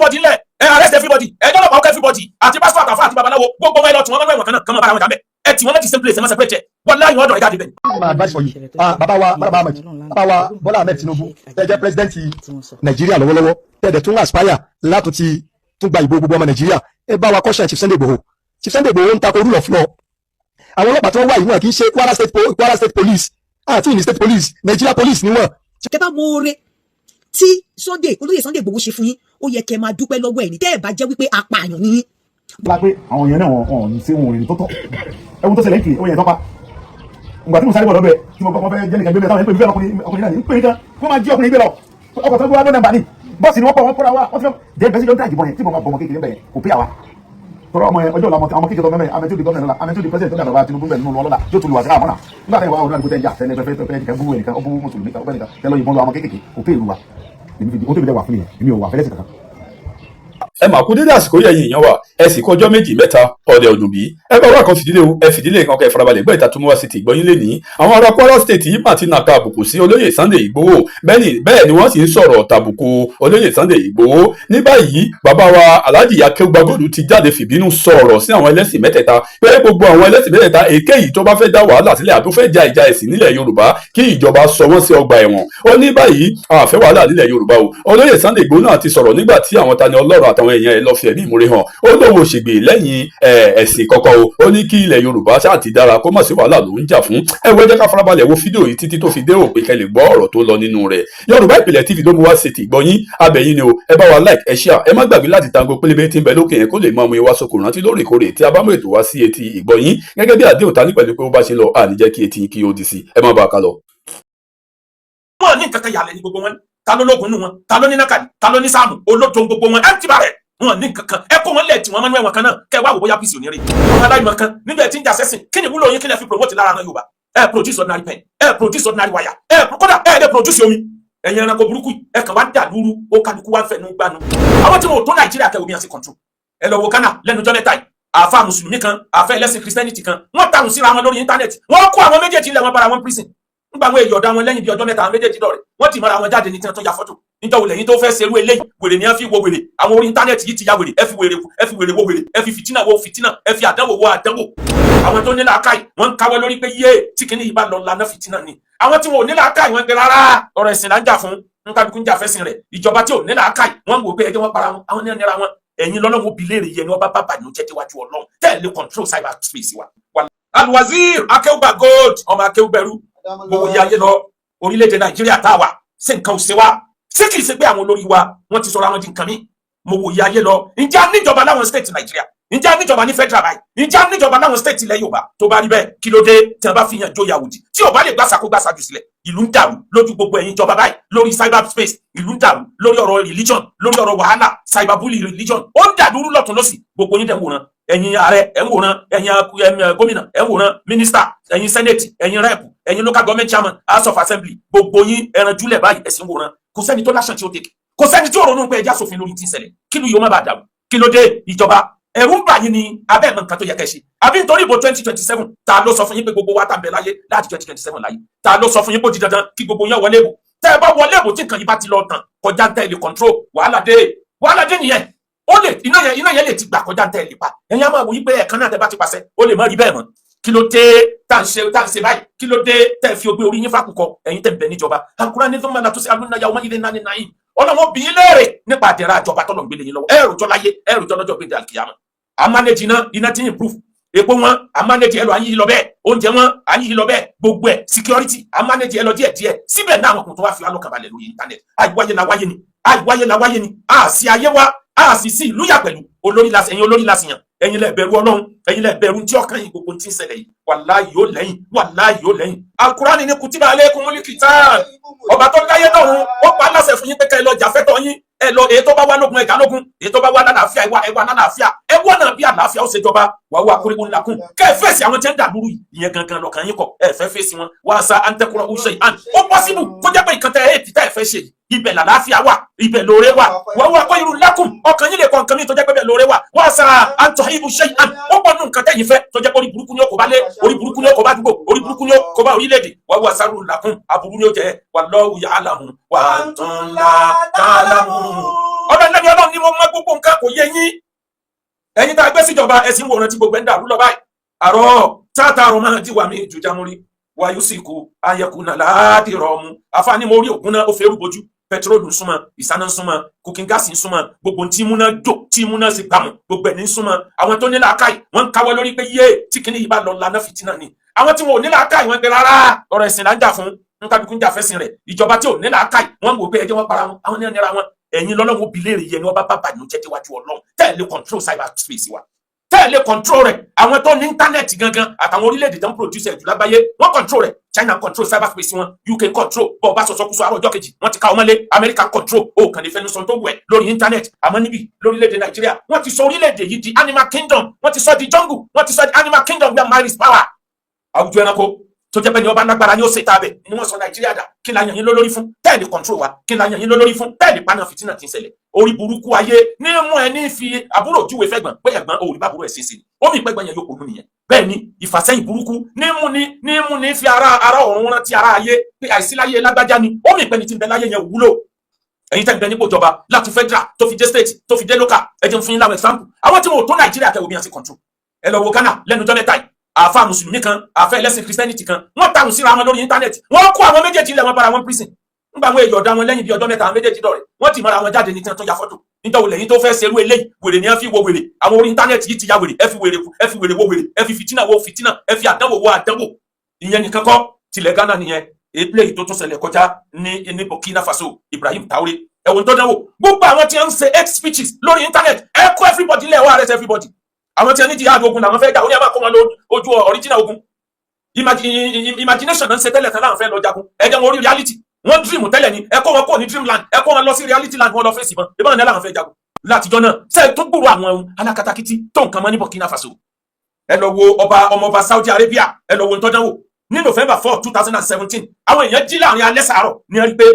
everybody lẹ̀ arrest everybody ẹjọ́ lọ́pàá ọkọ̀ everybody àti pásítọ̀ àtàfà àti babaláwo gbogbo wọn lọ tí wọ́n mọ́ ẹ̀wọ̀n kan náà kàn máa bára wọn jà bẹ́ẹ̀ ẹ tí wọ́n láti same place ẹ máa separate ẹ wọ́n láyìn ọ̀dọ̀ ẹ̀dá débẹ̀. my advice for you bàbá wa Bọ́lá Ahmed Tinubu tẹ́ jẹ́ president Nàìjíríà lọ́wọ́lọ́wọ́ tẹ́ẹ̀dẹ̀ tún aspire láti ti tún gba ìbò gbogbo ọmọ Nàìjíríà ẹ bá wa kọ́ṣẹ́ Chief Sunday Igboho ń tako rule of law àwọn ọlọ́pàá tí wọ́n wá yìí wọn kì í ṣe Kwara State Police àti ìní State Police Nigeria Police ni wọ́n. kẹ́ bá mọ oore tí olóyè Sunday Igboho ṣe fún yín ó yẹ kẹ́ máa dúpẹ́ lọ́wọ́ ẹ̀ ní tẹ́ ẹ̀ bá jẹ́ wípé apààyàn ni yín. gba pé àwọn èèyàn náà wọn ní sí wọn ò rìn tó tọ́ ẹ̀wọ̀n tó ṣẹlẹ̀ kì í ó yẹ tọ́pa ìgbà tí mo sáré bọ̀ lọ́bẹ̀ tí mo kọ́kọ́ fẹ́ jẹ́ nìkan gbé táwọn ẹgbẹ́ ọkùnrin náà ní pé nìkan wọ́n máa jí ọkùnrin gbé lọ ọkọ̀ tó gbé wá lọ́nà bàní bọ́ọ̀sì ni wọ́n pọ̀ wọ́n kóra wá wọ́n ti fẹ́ jẹ́ bẹ́sí ló ń tàjì bọ̀ yẹn tí mo máa bọ̀ ọmọ kékeré bẹ̀yẹn kò pé àwa tọrọ ọmọ yẹn ọjọ́ ọ̀la ọmọ kékeré tó mẹ́mẹ́ amẹ́tí òdi gọ́ọ̀mẹ̀ lọ́la amẹ́tí òdi pẹ́sẹ̀ tó dàgbà bá Tinubu bẹ̀ nínú ọlọ́la yóò tún lu àṣírà àmọ́nà nígbà tí ìwà ọ̀dọ́ àdìgbò tẹ̀ ń jà tẹ́lẹ̀ fẹ́ nìkan gbúwò nìkan ó bú mùsùlùmí kan ó bẹ́ nìkan tẹ́lọ ìbọn lọ ọmọ kékeré kò pé ìlú wa ó tóbi dẹ́ wà fún yẹn èmi ò wà fẹ́lẹ́sì kankan. ẹ mà kú dédé àsìkò yẹ̀yìn èèyàn wa ẹ sì kọjọ́ méjì mẹ́ta ọ̀dẹ̀ ọ̀dùn bí ẹ bá wà kan fìdílé o ẹ fìdílé kan kẹ farabalẹ̀ gbọ́ ìta tó mú wá sí ti ìgbọ́yìn lé ní àwọn ará Kwara State yìí mà ti nàka àbùkù sí olóyè Sunday Igboho bẹ́ẹ̀ ni wọ́n sì ń sọ̀rọ̀ tàbùkù olóyè Sunday Igboho ní báyìí bàbá wa Alhaji Akeugbagold ti jáde fìbínú sọ̀rọ̀ sí àwọn ẹlẹ́sìn mẹ́tẹ̀ẹ̀ta pé gbogbo àwọn ẹlẹ́sìn mẹ́tẹ̀ẹ̀ta èkéyìí tó bá fẹ́ dá wàhálà sílẹ̀ àbí fẹ́ ja ìjà ẹ̀sìn nílẹ̀ Yorùbá kí ìjọba sọ wọ́n sí ọgbà ẹ̀wọ̀n ó ní báyìí àfẹ́ wàhálà nílẹ̀ Yorùbá o olóyè Sunday Igboho náà ti sọ̀rọ̀ nígbà tí àwọn Tani Ọlọ́run àtàwọn èèyàn ẹ̀ lọ fi ẹ̀mí ìmúre hàn ó lóun ò ṣègbè lẹ́yìn ẹ̀sìn kọ̀ọ̀kan o ó ní kí ilẹ̀ Yorùbá ṣáà ti dára kó mọ̀ sí wàhálà ló ń jà fún ẹ̀wọ́ jẹ́ ká farabalẹ̀ wo fídíò yìí títí tó fi dé òpin kẹ́ lè gbọ́ ọ̀rọ̀ tó lọ nínú rẹ̀ Yorùbá Ìpìlẹ̀ TV ló mú wá ṣe ti ìgbọ́yín abẹ́yìn ni o ẹ bá wa like ẹ share ẹ má gbàgbé láti tango pélébé tí ń bẹ lókè yẹn kó lè mọ ọmọ ìwà sokùn rántí lóòrèkóòrè tí a bá mú ètò wá sí etí ìgbọ́yín gẹ́gẹ́ bí àdéhùn ta ní pẹ̀lú pé ó bá ṣe lọ àní jẹ́ kí etí kí ó di sí ẹ má bá a ká lọ. wọn ní nǹkan kan yàlẹ́ ní gbogbo wọn ta ló lóògùn nù wọn ta ló ní nákàlí ta ló ní sáàmù olóòtú gbogbo wọn ẹ ti bá rẹ wọn ní nǹkan kan ẹ kó wọn lẹ tí wọn máa ń wẹwọn kan náà kẹ wá wò bóyá pc òní rè wọn aláìmọ kan níbẹ̀ tí ń jà sẹ́sìn kí ni wúlò yín kí lẹ fi promote lára náà Yorùbá ẹ produce ordinary pen ẹ produce ordinary wire ẹ kódà ẹ lè produce omi ẹ̀yin ẹranko burúkú ẹ kàn wá dà lúrú ó kálukú wá ń fẹnu gbanu àwọn tí wọn ò tó Nàìjíríà kẹ omi àti control ẹ lọ wo Ghana lẹ́nu jọ mẹ́ta yìí àfa mùsùlùmí kan àfa ẹlẹ́sìn Christianity kan wọ́n tàrùn síra wọn lórí íńtánẹ́ẹ̀tì wọ́n kó àwọn méjèèjì ilẹ̀ wọn bára wọn prison nígbà àwọn èèyàn ọ̀dà wọn lẹ́yìn bí ọjọ́ mẹ́ta àwọn méjèèjì dọ̀rẹ́ wọ́n ti mọ́ra wọn jáde ní tí wọ́n tó ya fọ́tò níjọ́ lẹ́yìn tó fẹ́ ṣerú eléyìí wèrè ni ẹ fi wo wèrè àwọn orí íńtánẹ́ẹ̀tì yìí ti ya wèrè ẹ fi wèrè wo wèrè ẹ fi fìtínà wo fìtínà ẹ fi àdánwò wo àdánwò àwọn tó ní làákàyè wọ́n ń káwọ́ lórí pé yé tí kìíní yìí bá lọ lànà fìtínà ni àwọn tí wọn ò ní làákàyè wọ́n ń gbé rárá ọ̀rọ̀ ẹ̀sìn là ń jà fún nkàdùkú ń jà fẹ́sìn rẹ̀ ìjọba tí ò ní làákàyè wọ́n ń wò pé ẹjẹ́ wọn para wọn àwọn ní ẹnira wọn ẹ̀yin lọ́lọ́wọ́ bi léèrè yẹn ni wọ́n bá bá bàyàn jẹ́ déwájú Ọlọ́run tẹ́lẹ̀ control cyber space wa. Alwazir Akeugbagold ọmọ Akeugberu gbogbo yayé lọ orílẹ̀-èdè Nàìjíríà tá a wà ṣé nǹkan ò ṣe wá ṣé kìí ṣe pé àwọn olórí wa wọ́n ti sọ̀rọ̀ àwọn di nǹkan mi mo wò yayé lọ ǹjẹ́ a níjọba láwọn state Nàìjíríà ǹjẹ́ a níjọba ní federal báyìí ǹjẹ́ a níjọba láwọn state ilẹ̀ Yorùbá tó bá rí bẹ́ẹ̀ kí ló dé tí wọ́n bá fi yàn jóyà òdì tí ò bá lè gbàsàkó gbàsàjù sílẹ̀ ìlú ń dàrú lójú gbogbo ẹ̀yin ìjọba báyìí lórí cyber space ìlú ń dàrú lórí ọ̀rọ̀ religion lórí ọ̀rọ̀ wàhálà cyberbully religion ó ń dàdúrú lọ́tún lọ́sì gbogbo yín dẹ̀ ń wòran ẹ̀yin ààrẹ ẹ̀ ń wòran ẹ̀yin gómìnà ẹ̀ ń wòran mínísítà ẹ̀yin sẹ́nẹ̀tì ẹ̀yin rẹ́ẹ̀pù ẹ̀yin local government chairman house of assembly gbogbo yín ẹran júlẹ̀ báyìí ẹ̀sìn wòran kò sẹ́ni tó láṣàn tí ó tèkì kò sẹ́ni tí ó ronú pé ẹja sófin lórí tí ń ṣẹlẹ̀ kí ló yóò má bàa dàrú kí ló dé ìjọba ẹ̀rù ń bà yín ni abẹ́ ẹ̀mọ nǹkan tó yẹ kẹ́ ṣe àbí nítorí ìbò 2027 ta ló sọ fún yín pé gbogbo wa tá ń bẹ láyé láti 2027 láyé ta ló sọ fún yín pé ó di dandan kí gbogbo yín wọlé ìbò tẹ́ ẹ bá wọlé ìbò tí nǹkan yìí bá ti lọ tàn kọjá ń tẹ́ ẹ lè control wàhálà dé nìyẹn ó lè iná yẹn lè ti gbà kọjá ń tẹ́ ẹ lè pa ẹ̀yin á máa wò yí pé ẹ̀kan náà tẹ́ bá ti pàṣẹ ó lè má rí bẹ́ẹ̀ mọ́ kí ló dé tá à ń ṣe báyìí kí ló dé tẹ́ fi ogbé orí yín fàkùkọ ẹ̀yin tẹ́ ń bẹ níjọba Al-Qur'an ní tó máa nàtúnṣe alúnayà ọmọ ilé náà ní náà yìí ọlọ́wọ́ bí yín léèrè nípa àdẹ̀rẹ̀ àjọba tọ́lọ̀ ń gbélé yín lọ́wọ́ ẹ̀rùjọ́ láyé ẹ̀rùjọ́ lọ́jọ́ gbé dàlkìyàmọ́ a manage iná tí improve epo wọn a manage ẹ lọ àyíyí lọ bẹ́ẹ̀ oúnjẹ wọn àyíyí lọ bẹ́ẹ̀ gbogbo ẹ security a manage ẹ lọ díẹ̀díẹ̀ síbẹ̀ náà àwọn kò tó wá fi alọ́kàbalẹ̀ lórí internet àìwáyé la wáyé ni a sì ayé wa a sì sí ìlú yà pẹ̀lú olórí lásìyàn ẹ̀yin lẹ bẹ̀rù Ọlọ́run ẹ̀yin lẹ bẹ̀rù tí ọkàn yìí gbogbo tí ń ṣẹlẹ̀ yìí wàláhì yóò lẹ́yìn Al-Qur'ani ní kutiba alaykumul qital ọba tó láyé lọ́run ó pa aláṣẹ fún yín pé ká ẹ lọ jà fẹ́tọ̀ yín ẹ lọ èyí tó bá wá lógun ẹ̀gá lógun èyí tó bá wá lálàáfíà ẹwà lálàáfíà ẹwọ́ náà bí àlàáfíà ó ṣe jọba wàá wá kórìkò ńlá kún kẹ́ ẹ fèsì àwọn tí ń dàlúrú yìí ìyẹn gangan lọ́kàn yín kọ ẹ fẹ́ fèsì wọn wá sa antekura ṣe àn ó pọ́sibù kó jẹ́ pé nǹkan tẹ́ ẹ ti tẹ́ ẹ fẹ́ ṣe ibẹ̀ làlàáfíà wà ibẹ̀ lóore wà wàá wá kó irun lákùn ọkàn yín lè kọ nǹkan mi tó jẹ́ pé bẹ́ẹ̀ lóore wà wá sa antọ̀hìbù ṣe àn ó pọ̀ nù nǹkan tẹ́yìn fẹ́ tó jẹ́ pé orí burúkú ni ó kó bá lé orí burúkú ni ó kó bá dúgbò orí burúkú ni ó kó bá orílẹ̀-èdè wàá wá sáré làkùn aburú ni ó jẹ́ wallahu ya'lamu wa antum la ta'lamun ọlọ́run ní mo mọ gbogbo nǹkan kò yé yín ẹ̀yin tá a gbé síjọba ẹ̀sìn wòran tí gbogbo ẹ̀ ń dàrú lọ báyìí àrọ́ táàtà àrùn máa ti wà mí ìjùjámúrí wáyú sí ikú ayẹkùnà láàdì rọmú àfààní mo rí ògùn náà ó fẹ́ rúbojú pẹtrólù ń súnmọ́ ìsáná ń súnmọ́ cooking gas ń súnmọ́ gbogbo tí múná jò tí múná sì gbàmù gbogbo ẹ̀ ní súnmọ́ àwọn tó ní làákàyè wọ́n ń káwọ́ lórí pé yé tí kìíní yìí bá lọ lànà fìtínà ni àwọn tí wọn ò ní làákàyè wọ́n gbé rárá ọ̀rọ̀ ẹ̀sìn là ń jà fún nkàbíkú ń jà fẹ́sìn rẹ̀ ìjọba tí ò ní làákàyè wọ́n wò pé ẹjẹ́ wọn para wọn àwọn ní ẹnira wọn ẹ̀yin lọ́lọ́wọ́ bilérì yẹn ni wọ́n bá bá bàjẹ́ jẹ́ déwájú Ọlọ́run tẹ́lẹ̀ control cyber space wa tẹ́lẹ̀ control rẹ̀ àwọn tó ní íńtánẹ́ẹ̀tì gangan àtàwọn orílẹ̀-èdè tó ń produce ẹ̀jù lágbàáyé wọ́n control rẹ̀ China control cyber space wọn UK control bọ́ọ̀ bá sọ̀sọ́kúsọ àárọ̀ ọjọ́ kejì wọ́n ti ká ọmọlé America control ó kàn lè fẹnu sọ tó wẹ̀ lórí íńtánẹ́ẹ̀tì àmọ́ níbi lórílẹ̀-èdè Nàìjíríà wọ́n ti sọ orílẹ̀-èdè yìí di animal kingdom wọ́n ti sọ di jungle wọ́n ti sọ di animal kingdom where man is power àwùjọ ẹranko tó jẹ́ pé ní ọba lágbára ni ó ṣe tàbẹ̀ ni wọ́n sọ Nàìjíríà dà kí la yàn yín lólórí fún tẹ́ẹ̀lì control wa kí la yàn yín lólórí fún tẹ́ẹ̀lì paná fìtínà tí ń ṣẹlẹ̀ orí burúkú ayé ní mú ẹ ní fi àbúrò júwe fẹ́gbọ̀n pé ẹ̀gbọ́n òòrì bá burú ẹ̀ ṣe é ṣe ó mi pẹ́gbọ́n yẹn yóò kó nù nìyẹn bẹ́ẹ̀ ni ìfàsẹ́yìn burúkú ní mú ní fi ara ọ̀run rántí ara ayé pé àìsí láyé lágbájá ni ó mi pẹ́ni tí ń bẹ láyé yẹn wúlò ẹ̀yin tẹ́ ń bẹ nípò ìjọba láti federal tó fi dé state tó fi dé local ẹ jẹ́ fún yín láwọn example àwọn tí wọn ò tó Nàìjíríà kẹwò bí wọn ti control ẹ lọ wo Ghana lẹ́nu jọ́ mẹ́ta yìí àfa mùsùlùmí kan àfa ẹlẹ́sìn christianity kan wọ́n tarùn síra wọn lórí íńtánẹ́ẹ̀tì wọ́n kó àwọn méjèèjì ilẹ̀ wọn bára wọn prison nígbà àwọn èèyàn ọ̀dà wọn lẹ́yìn bí ọjọ́ mẹ́ta àwọn méjèèjì dọ̀rẹ́ wọ́n ti mọ́ra wọn jáde ní tí wọ́n tó ya fọ́tò nítorí lẹ́yìn tó fẹ́ ṣerú eléyìí wèrè ni ẹ fi wo wèrè àwọn orí íńtánẹ́ẹ̀tì yìí ti ya wèrè ẹ fi wèrè wo wèrè ẹ fi fìtínà wo fìtínà ẹ fi àdánwò wo àdánwò ìyẹn nìkan kọ́ tilẹ̀ Ghana nìyẹn eléyìí tó tún ṣẹlẹ̀ kọjá ní Burkina Faso Ibrahim Traoré ẹ̀wọ̀n tó dánwò gbogbo àwọn tí wọ́n ń ṣe hate speeches lórí íńtánẹ́ẹ̀tì ẹ kó everybody lẹ́wọ́ arrest everybody àwọn tí wọ́n ní jihad ogun làwọn fẹ́ jà ó ní àbá kó wọn ojú original ogun imagination náà ń ṣe tẹ́lẹ̀ tán láwọn fẹ́ lọ jagun ẹ̀jẹ̀ wọn orí reality wọ́n dream tẹ́lẹ̀ ni ẹ kó wọn kó ní dreamland ẹ kó wọn lọ sí reality land wọn lọ fèsì ìbọn ìbọn ní láwọn fẹ́ jagun látijọ́ náà ṣe tó gbúrò àwọn alákatakítí tó nǹkan mọ́ ní Burkina Faso ẹ lọ wo ọmọọba Saudi Arabia ẹ lọ wo ntọ́jánwò ní November 4 2017 àwọn èèyàn jí láàrin alẹ́ sàárọ̀ ní ẹ rí pé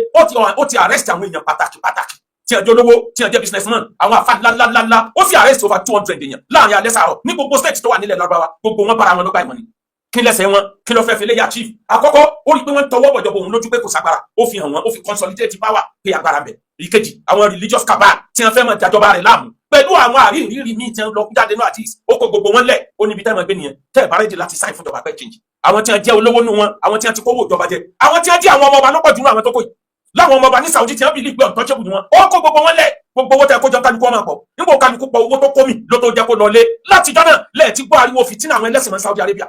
ó ti arrest àwọn èèyàn pàtàkì tí ẹ jẹ́ olówó tí ẹ jẹ́ businessman àwọn àfa ńláńláńlá ó sì arrest over 200 èèyàn láàrin alẹ́ sàárọ̀ ní gbogbo state tó wà nílẹ̀ Lárúbáwá gbogbo wọn bára wọn lọ́gbà ìmọ̀ ni kí lẹ́sẹ̀ wọn kí ló fẹ́ fi léyà chief àkọ́kọ́ ó rí pé wọ́n tọwọ́ bọ̀jọ̀ bò òun lójú pé kò sagbára ó fi hàn wọ́n ó fi consolidate power pé agbára bẹ̀ ìkejì àwọn religious cabal tí wọ́n fẹ́ mọ̀ jàjọba rẹ̀ láàmú pẹ̀lú àwọn àríyìnrìnrì míì tí wọ́n lọ jáde náà àti ó kó gbogbo wọn lẹ̀ ó níbi tẹ́wọ̀n gbé nìyẹn tẹ́ ẹ̀ bá rẹ́dì láti sign fún ìjọba pẹ́ change àwọn tí wọ́n jẹ́ olówó nù wọn àwọn tí wọ́n ti kówó ìjọba jẹ àwọn tí wọ́n jẹ́ àwọn ọmọ ọba lọ́pọ̀ jù àwọn tó kó yìí láwọn ọmọ ọba ní Saudi tí wọ́n bí ilé ìgbé untouchable ni wọn ó kó gbogbo wọn lẹ̀ gbogbo owó tẹ́ kó jọ kálukú ọmọ àpọ̀ nígbà kálukú pọ̀ owó tó kó mi ló tó jẹ́ kó lọ lé láti jọ́nà lẹ́ẹ̀ tí gbọ́ ariwo fìtínà àwọn ẹlẹ́sìn mọ́ Saudi Arabia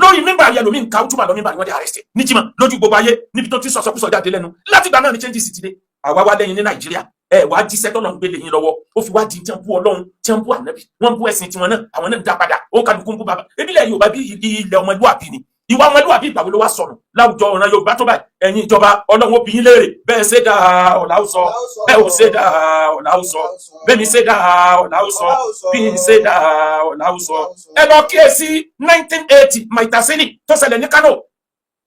lórí mímbà yẹn lómi nǹkan túmọ̀ lọ mímbà ni wọ́n dé arrest ní jimá lójú gbogbo ayé níbi tó ti sọ̀sọ̀kúsọ̀ jáde lẹ́nu láti gbà náà ní changes ti dé àwa wá lẹ́yìn ní Nàìjíríà ẹ wá di sẹ́tọ̀ náà ń gbélé yín lọ́wọ́ ó fi wá di tí wọ́n bú Ọlọ́run tí wọ́n bú ànábì wọ́n bú ẹ̀sìn tiwọn náà àwọn náà ń dá padà ó kálukú ń bú bàbá ebílẹ̀ Yorùbá bí ilẹ̀ ọmọlúwàbí ni ìwà ọmọlúwàbí ìgbà wo ló wá sọnù láwùjọ ọ̀ràn Yorùbá tó báyìí ẹ̀yin ìjọba Ọlọ́run ó bi yín léèrè bẹ́ẹ̀ ṣe dá ọ̀là ó sọ bẹ́ẹ̀ ò ṣe dá ọ̀là ó sọ bẹ́ẹ̀ mi ṣe dá ọ̀là ó sọ bí mi ṣe dá ọ̀là ó sọ. ẹ lọ kíyèsí 1980 Maitasini tó ṣẹlẹ̀ ní Kano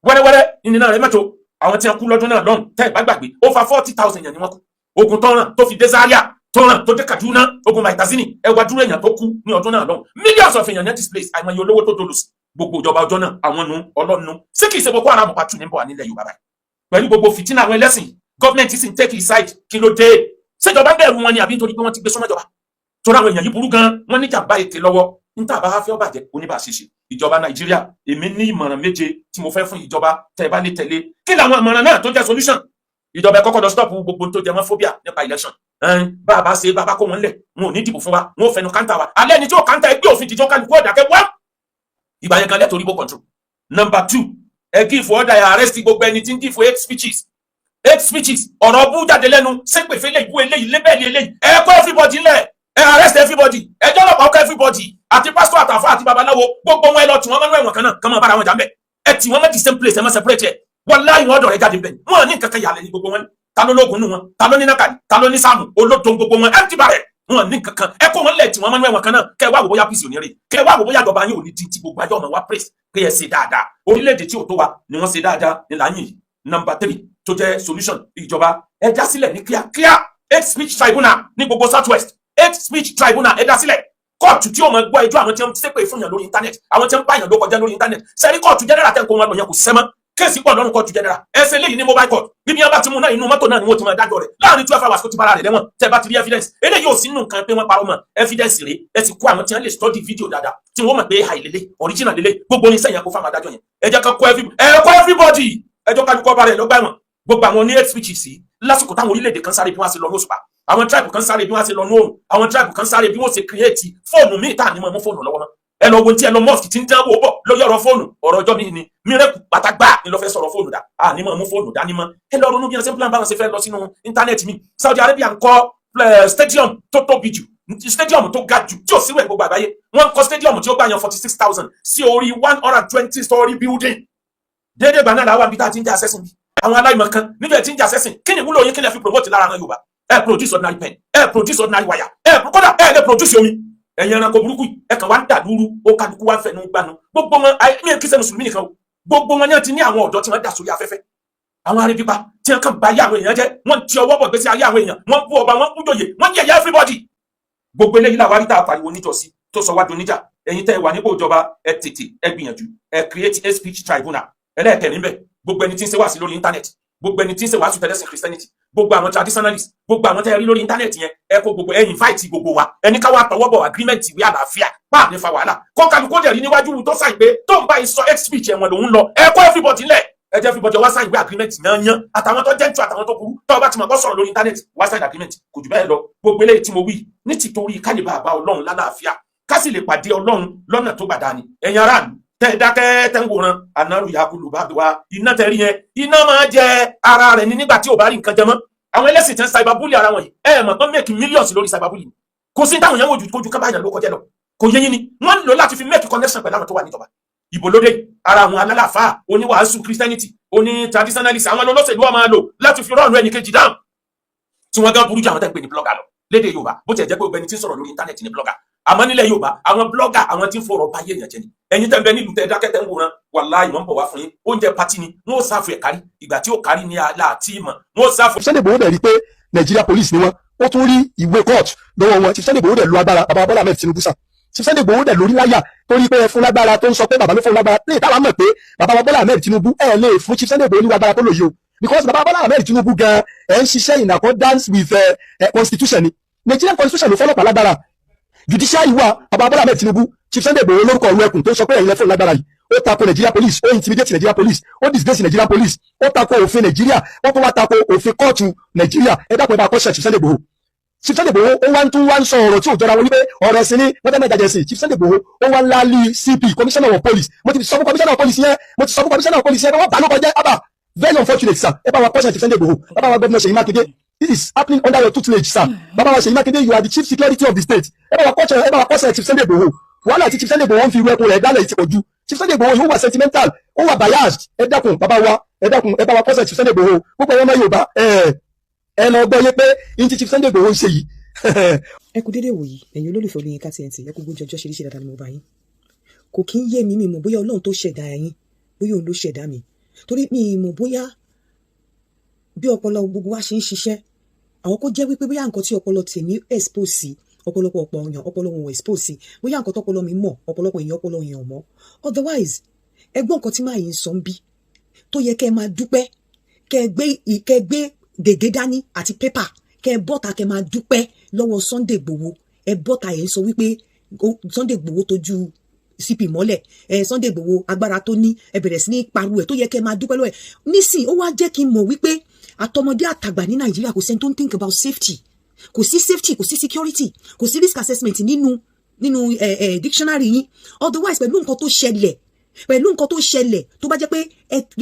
wẹ́rẹ́wẹ́rẹ́ ìnìyàn rẹ̀ mẹ́tò àwọn tí wọ́n kú lọ́dún náà lọ́hùn tẹ́ ẹ̀ bá gbàgbé over 40,000 èèyàn ni wọ́n kú ogun tọ́ràn tó fi dé Zaria tọ́ràn tó dé Kaduna ogun Maitasini ẹ wá dúró èèyàn tó kú ní ọdún náà lọ́hùn millions of èèyàn net displaced àìmọye olówó tó dolù sí gbogbo ìjọba ọjọ́ náà àwọn nu ọlọ́nu sí kìí ṣe Boko Haram pàtó ní bọ̀ wà nílẹ̀ Yorùbá báyìí pẹ̀lú gbogbo fìtínà àwọn ẹlẹ́sìn gọ́ọ̀mẹ̀ntì sì ń take his side kí ló dé ṣèjọba bẹ̀rù wọn ni àbí nítorí pé wọ́n ti gbé sọ́mọ́jọba torí àwọn èèyàn yìí burú gan wọ́n ní jàmbá ètè lọ́wọ́ níta bá fẹ́ ọbàjẹ́ oníbàṣẹṣe ìjọba Nàìjíríà èmi ní ìmọ̀ràn méje tí mo fẹ́ fún ìjọba tẹ́ bá lè tẹ̀lé kí làwọn ìmọ̀ràn náà tó jẹ́ solution ìjọba kọ́kọ́ lọ stop gbogbo tó jẹ mọ́ phobia nípa election bá a bá ṣe bá kó wọn lẹ̀ wọn ò ní dìbò fún wa wọn ò fẹnu káńtà wa alẹ́ ni tí ó káńtà ẹgbẹ́ òfin tìjọ́ kálukú ọ̀dàkẹ́ wá ìgbà yẹn kan lẹ́tọ̀ọ́ rígbó control. Number 2 ẹ give order ẹ arrest gbogbo ẹni tí ń give hate speeches ọ̀rọ̀ bú jáde lẹ́nu ṣépè fẹ́lẹ́ ìbú eléyìí lébẹ̀lì eléyìí ẹ kó everybody lẹ̀ ẹ arrest everybody ẹ jọ́ lọ́pàá ọkọ̀ everybody àti pastor àtàfà àti babaláwo gbogbo wọn ẹ lọ tí wọ́n mọ́nú ẹ̀wọ̀n kan náà kàn máa bára wọn jà ń bẹ̀ ẹ tí wọ́n mọ́ the same place ẹ mọ́ separate ẹ wallahi wọn dọ̀rẹ́ jáde bẹ̀ wọn ní nǹkan kan yàlẹ́ ní gbogbo wọn ta ló lóògùn nù wọn ta ló ní nákàlì ta ló ní sáàmù olóòtú gbogbo wọn ẹ ti bàrẹ̀ wọn ní kankan ẹ kó wọn lẹ tí wọn máa ń wẹwọn kan náà kẹ wá wò bóyá píìsì òní rè kẹ wá wò bóyá ìjọba yín ò ní di ti gbogbo àjọ ọmọ wa praise pé ẹ ṣe dáadáa orílẹ̀-èdè tí ò tó wa ni wọ́n ṣe dáadáa ní láyìn yìí. Number 3 tó jẹ́ solution ìjọba ẹ dá sílẹ̀ ní kíákíá hate speech tribunal ní gbogbo south west hate speech tribunal ẹ dá sílẹ̀ kóòtù tí ó máa gbọ́ ẹjọ́ àwọn tí wọ́n ṣépè fún yàn lórí íńtánẹ́ẹ̀tì àwọn tí wọ́n bá yàn ló kọjá lórí íńtánẹ́ẹ̀tì sẹ́rí kóòtù general tẹ́ ń kó wọn lọ yẹn kò sẹ́mọ́ kéèsì pọ̀ lọ́rùn court general ẹsẹ̀ lẹ́yìn ní mobile court bí wọ́n bá ti mú náà inú mọ́tò náà ni wọ́n ti máa dájọ́ rẹ̀ láàrin 12 hours kó ti bára rẹ̀ lẹ́wọ̀n tẹ́ bá ti rí evidence eléyìí ò sí nínú nǹkan pé wọ́n parọ́ mọ́ evidence rẹ̀ ẹ sì kó àwọn tí wọ́n lè study video dáadáa tí wọ́n mọ̀ pé àìlélẹ̀ original lélẹ̀ gbogbo ní sẹ́yìn kó fáwọn adájọ́ yẹn ẹ jẹ́ ká kó everybody ẹjọ́ kájú kọ́ bá rẹ̀ lọ́gbà ẹ̀wọ̀n gbogbo àwọn ní hate speech sí lásìkò táwọn orílẹ̀-èdè kan sáré bí wọ́n ṣe lọ ní òṣùpá àwọn tribe kan sáré bí wọ́n ṣe lọ ní òòrùn àwọn tribe kan sáré bí wọ́n ṣe create fóònù míì tá à ní mọ̀ mú fóònù lọ́wọ́ mọ́ ẹ lọ wo tí Elon Musk ti ń dánwò bọ̀ lórí ọ̀rọ̀ fóònù ọ̀rọ̀ ọjọ́ mi ni mírẹ́kù pàtàgbà ni lọ́ fẹ́ sọ̀rọ̀ fóònù dà á ní mọ̀ mú fóònù dání mọ́ ẹ lọ ronú bí wọ́n ṣe ń plan báwọn ṣe fẹ́ lọ sínú íńtánẹ́ẹ̀tì mi Saudi Arabia ń kọ́ stadium tó tóbi jù stadium tó ga jù tí ò síwẹ̀ gbogbo àgbáyé wọ́n ń kọ́ stadium tí ó gbà yan 46,000 sí orí 120 story building déédéé gbà náà làwọn àbí tá a ti ń jẹ́ assessing bí àwọn aláìmọ̀ kan níbi ẹ̀ tí ń jẹ́ assessing kí ni ìwúlò yín kí ni ẹ fi promote lára àwọn Yorùbá ẹ produce ordinary pen ẹ produce ordinary wire ẹ kódà ẹ lè produce omi ẹ̀yin ẹranko burúkú ẹ kàn wá ń dàdúrú ó kálukú wá ń fẹnu gbanu gbogbo wọn mi ò kí ṣe mùsùlùmí nìkan o gbogbo wọn ni wọn ti ní àwọn ọ̀dọ́ tí wọ́n dà sórí afẹ́fẹ́ àwọn arébipa tí wọ́n kàn bá ayé àwọn èèyàn jẹ́ wọ́n ti ọwọ́ bọ̀ gbèsè ayé àwọn èèyàn wọ́n bú ọba wọ́n bú jòyè wọ́n yẹ̀yẹ́ everybody gbogbo eléyìí làwọn aríta àpariwo níjọsí tó sọ wá doníjà ẹ̀yin tẹ́ ẹ wà nípò ìjọba ẹ tètè ẹ gbìyànjú ẹ create a speech tribunal ẹlẹ́ẹ̀kẹ́rin bẹ́ẹ̀ gbogbo ẹni tí ń ṣe wá sí lórí íńtánẹ́ẹ̀tì gbogbo ẹni tí ń ṣe wá sí tẹlẹsìn Christianity gbogbo àwọn traditionalists gbogbo àwọn tẹ́ ẹ rí lórí íńtánẹ́ẹ̀tì yẹn ẹ kó gbogbo ẹ invite gbogbo wa ẹni ká wá tọwọ́ bọ̀ agreement ìwé àlàáfíà máa ní fa wàhálà kọ́ńkàlù kó dẹ̀rí níwájú tó sáì pé tó ń bá yìí sọ hate speech ẹ̀wọ̀n lòún lọ ẹ kó everybody lẹ̀ ẹ jẹ́ everybody wá sáì ìwé agreement yányán àtàwọn tó jẹ́ ń tu àtàwọn tó burú tó bá ti mọ̀ kó sọ̀rọ̀ lórí íńtánẹ́ẹ̀tì wá sáì agreement kò jù bẹ́ẹ̀ lọ gbogbo eléyìí tí mo wí ní tìtorí kálíbà àbá Ọlọ́run lálàáfíà ká sì lè pàdé Ọlọ́run lọ́nà tó bàdá ni ẹ̀yin aráàlú tẹ́ dákẹ́ tẹ́ ń wòran ànáró yakulu bá wa iná tẹ́ rí yẹn iná máa jẹ ara rẹ̀ ní nígbà tí ò bá rí nǹkan jẹ mọ́ àwọn ẹlẹ́sìn tẹ́ ń cyberbully ara wọn yìí ẹ mọ̀ pé make millions lórí cyberbully kò sí táwọn èèyàn wojú kojú kábàáyàn ló kọjá lọ kò yẹ yín ni wọ́n lò láti fi make connection pẹ̀lú àwọn tó wà níjọba ìbò lóde ara àwọn alálàáfáà oníwàásù Christianity oní traditionalist àwọn olóṣèlú wa máa lò láti fi rọ́ọ̀nù ẹnì kejì dáhùn tí wọ́n gán burú jù àwọn tẹ́ ń pè ní blogger lọ lédè Yorùbá bó tiẹ̀ jẹ́ pé obìnrin tí ń sọ̀rọ̀ lórí íńtánẹ́ẹ̀tì ní blogger àmọ́ nílẹ̀ Yorùbá àwọn blogger àwọn tí ń fọ̀rọ̀ báyé èèyàn jẹ ni ẹ̀yin tẹ́ ń bẹ nílùú tẹ́ dákẹ́ tẹ́ ń wòran wàláhì wọ́n ń bọ̀ wá fún yín oúnjẹ pati ni wọ́n ó sáfù ẹ̀ kárí ìgbà tí ó kárí ní aláàtì ìmọ̀ wọ́n ó sáfù. Sunday Igboho dẹ̀ rí pé Nigeria police ni wọ́n ó tún rí ìwé court lọ́wọ́ wọn Sunday Igboho dẹ̀ lu agbára bàbá Bọ́lá Ahmed Tinubu sà Sunday Igboho dẹ̀ lórí láyà tó rí pé ẹ fún lágbára tó ń sọ pé bàbá ló fún lágbára ní ìtawà mọ̀ pé bàbá Bọ́lá Ahmed Tinubu ẹ lè fún Sunday Igboho ní agbára tó lò yìí o because bàbá Bọ́lá Ahmed Tinubu gan ẹ ń ṣiṣẹ́ in accordance with constitution ni Nigerian constitution ló fọlọ́pàá lágbára judiciary wa bàbá Bọ́lá Ahmed Tinubu Chief Sunday Igboho lórúkọ ọ̀rọ̀ ẹkùn tó ń sọ pé ẹ̀yin lẹ́fọ̀ọ́ lágbára yìí ó tako Nigeria police ó intimidate Nigeria police ó disgrace Nigeria police ó tako òfin Nigeria ó tún wá tako òfin kóòtù Nigeria ẹ dákun ẹ bá kọ́ṣẹ́ Chief Sunday Igboho Chief Sunday Igboho ó wá ń tún wá ń sọ ọ̀rọ̀ tí ò jọra wọn wípé ọ̀rọ̀ ẹ̀sìn ní mọ́tẹ́mẹ́ta jẹ̀sìn Chief Sunday Igboho ó wá ń láálí CP commissioner of police mo ti sọ fún commissioner of police yẹn wọ́n bá ló kọjá abba very unfortunate sir ẹ bá wa kọ́ṣẹ́ Chief Sunday Igboho bàbá wa Governor Seyi Makinde this is happening under your tutelage sir bàbá wa Seyi Makinde you are the chief security of the state ẹ bá wa kọ́ṣẹ́ Chief Sunday Igboho wàhálà tí Chief Sunday Igboho ń fi irú ẹkùn rẹ̀ dálẹ̀ ti pọ̀ ju Chief Sunday Igboho yóò wà sentimental ó wà biased ẹ dákun bàbá wa ẹ bá wa kọ́ṣẹ́ Chief Sunday Igboho púpọ̀ ọmọ Yorùbá ẹ lọ gbọ́ yé pé ní ti Chief Sunday Igboho ń ṣe yìí. ẹ kú dédé wòyí ẹ̀yin olólùfẹ́ Olóyinka TNT ẹ kú gbójú ọjọ́ ṣeréṣe dáadáa ni mo bá yín kò kí ń yé mi mọ̀ bóyá Ọlọ́run tó ṣẹ̀dá yín bóyá òun ló ṣẹ̀dá mi torí mi mọ̀ bóyá bí ọpọlọ gbogbo wa ṣe ń ṣiṣẹ́ àwọn kó jẹ́ wípé bóyá nǹkan tí ọpọlọ tèmi expose sí ọ̀pọ̀lọpọ̀ ọ̀pọ̀ èèyàn ọpọlọ wọn expose sí bóyá nǹkan tọpọlọ mi mọ̀ ọ̀pọ̀lọpọ̀ èèyàn ọpọlọ yẹn ò mọ̀ otherwise ẹgbọ́n nǹkan tí máa yín sọ ń bí tó yẹ kẹ́ ẹ máa dúpẹ́ kẹ́ ẹ gbé gègé dání àti pépà kẹ́ ẹ bọ́ta kẹ́ ẹ máa dúpẹ́ lọ́wọ́ Sunday Igboho ẹ bọ́ta yẹn sọ wípé Sunday Igboho tójú CP mọ́lẹ̀ Sunday Igboho agbára tó ní ẹ bẹ̀rẹ̀ sí ní pariwo ẹ̀ tó yẹ kẹ́ ẹ máa dúpẹ́ lọ́wọ́ ẹ̀ nísìn ó wá jẹ́ kí n mọ̀ wípé àtọmọdé àtàgbà ní Nàìjíríà kò sẹ́ni tó ń think about safety kò sí safety kò sí security kò sí risk assessment nínú dictionary yín otherwise pẹ̀lú nǹkan tó ṣẹlẹ̀ tó bá jẹ́ pé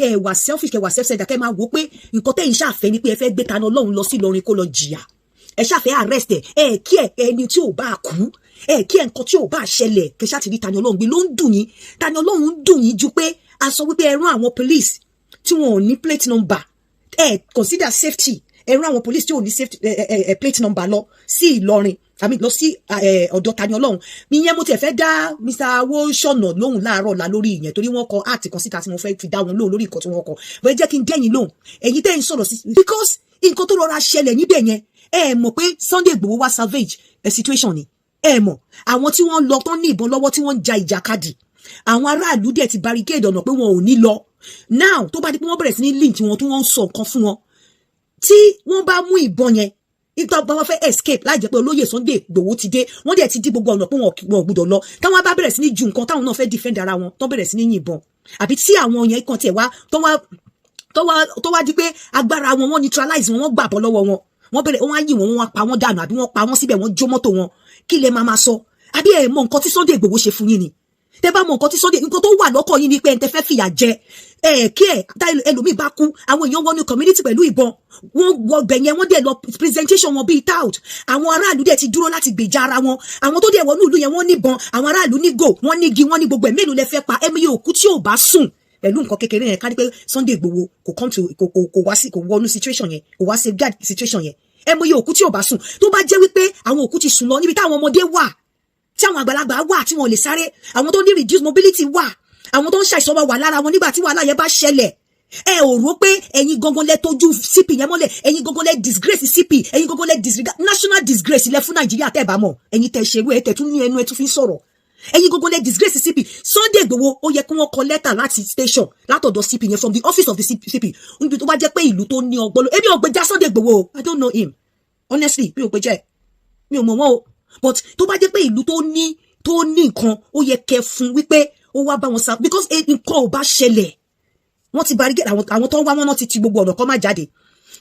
ẹ wà selfish kẹ wà self-centered kẹ máa wò pé nǹkan tẹ́yìn ṣàfẹ́ ni pé ẹ fẹ́ gbé Tani Olohun lọ sí Ìlọrin kó lọ jìyà ẹ ṣàfẹ́ arrest ẹ kí ẹni tí ò bá kú ẹ kí ẹ nǹkan tí ò bá ṣẹlẹ̀ kẹ ṣáà ti rí Tani Olohun gbé ló ń dùn yín Tani Olohun ń dùn yín ju pé a sọ wípé ẹ rán àwọn police tí wọn ò ní plate number ẹ consider safety ẹ rán àwọn police tí ò ní safety plate number lọ sí Ìlọrin lọ sí ọ̀dọ̀ Tani Olohun ìyẹn mo tiẹ̀ fẹ́ dá Mr. Awosona lóhùn láàárọ̀ la lórí ìyẹn torí wọ́n kọ áàtì kan síta tí mo fẹ́ fi dá wọn lóhùn lórí nǹkan tí wọ́n kọ bẹ́ẹ̀ jẹ́ kí n dẹ́yìn lóhùn ẹ̀yin tẹ́yìn sọ̀rọ̀ sí because nǹkan tó rọra ṣẹlẹ̀ níbẹ̀ yẹn ẹ mọ̀ pé Sunday Igboho wá salvage situation ni ẹ mọ̀ àwọn tí wọ́n lọ tán ní ìbọn lọ́wọ́ tí wọ́n ń ja ìjàkadì àwọn aráàlú dẹ̀ ti barricade ọ̀nà pé wọn ò ní lọ now tó bá di pé wọ́n bẹ̀rẹ̀ sí ní link wọn tí wọ́n ń sọ nǹkan fún wọn tí wọ́n bá mú ìbọn yẹn ìtọ́ bá wọn fẹ́ escape láì jẹ́ pé olóyè Sunday Igboho ti dé wọ́n dẹ̀ ti dí gbogbo ọ̀nà pé wọn gbọ́dọ̀ lọ táwọn bá bẹ̀rẹ̀ sí ní ju nǹkan táwọn náà fẹ́ defend ara wọn tó bẹ̀rẹ̀ sí ní yìnbọn àbí tí àwọn yẹn kan tiẹ̀ wá tó wá di pé agbára wọn neutralize wọn gbàbọ́ lọ́wọ́ wọn wọ́n bẹ̀rẹ̀ wọ́n á yìn wọ́n wá pa wọ́n dànù àbí wọ́n pa wọ́n síbẹ̀ wọ́n jó mọ́tò wọn kí lẹ máa sọ àbí ẹ mọ nǹkan tí Sunday Igboho ṣe fún yín ni tẹ́ bá mọ nǹkan tí Sunday nǹkan tó wà lọ́kọ̀ yín ni pé ẹ tẹ́ fẹ́ fìyà jẹ kí ẹ tá ẹlòmíì bá kú àwọn èèyàn wọnú community pẹ̀lú ìbọn wọ́n wọgbẹ̀ yẹn wọ́n dẹ̀ lọ presentation wọn bíi tout àwọn aráàlú dẹ̀ ti dúró láti gbèjà ara wọn àwọn tó dẹ̀ wọnú ìlú yẹn wọ́n níbọn àwọn aráàlú ní go wọ́n ní igi wọ́n ní gbogbo ẹ̀ mélòó lẹ fẹ́ pa ẹ̀mí òkú tí ò bá sùn pẹ̀lú nǹkan kékeré yẹn kárí pé Sunday Igboho kò wọnú situation yẹn kò wá safeguard situation yẹn ẹ̀mí òkú tí ò bá sùn tó bá jẹ́ wípé àwọn òkú ti sùn lọ níbi táwọn ọmọdé wà tí àwọn àgbàlagbà wà tí wọn lè sáré àwọn tó ní reduced mobility wà àwọn tó ń ṣàìsàn wà lára wọn nígbà tí wàhálà yẹn bá ṣẹlẹ̀ ẹ ò rò pé ẹ̀yin gangan lẹ tójú CP yẹn mọ́lẹ̀ ẹ̀yin gangan lẹ disgrace CP ẹ̀yin gangan lẹ disregard national disgrace lẹ fún Nàìjíríà tẹ́ bá mọ̀ ẹ̀yin tẹ́ ṣerú ẹ tẹ́ tún ní ẹnu ẹ tún fi ń sọ̀rọ̀ ẹ̀yin gangan lẹ disgrace CP Sunday Igboho ó yẹ kí wọ́n kọ lẹ́tà láti station látọ̀dọ̀ CP yẹn from the office of the CP níbi tó bá jẹ́ pé ìlú tó ní ọgbọ́n èmi ò gbèjà Sunday Igboho I don't know him honestly mi ò gbèjà mi ò mọ̀ wọ́n o but tó bá jẹ́ pé ìlú tó ní nǹkan ó yẹ kẹ́ fún wípé ó wá bá wọn sá because nǹkan ò bá ṣẹlẹ̀ wọ́n ti barricade àwọn tó ń wá wọn náà ti gbogbo ọ̀nà kan má jáde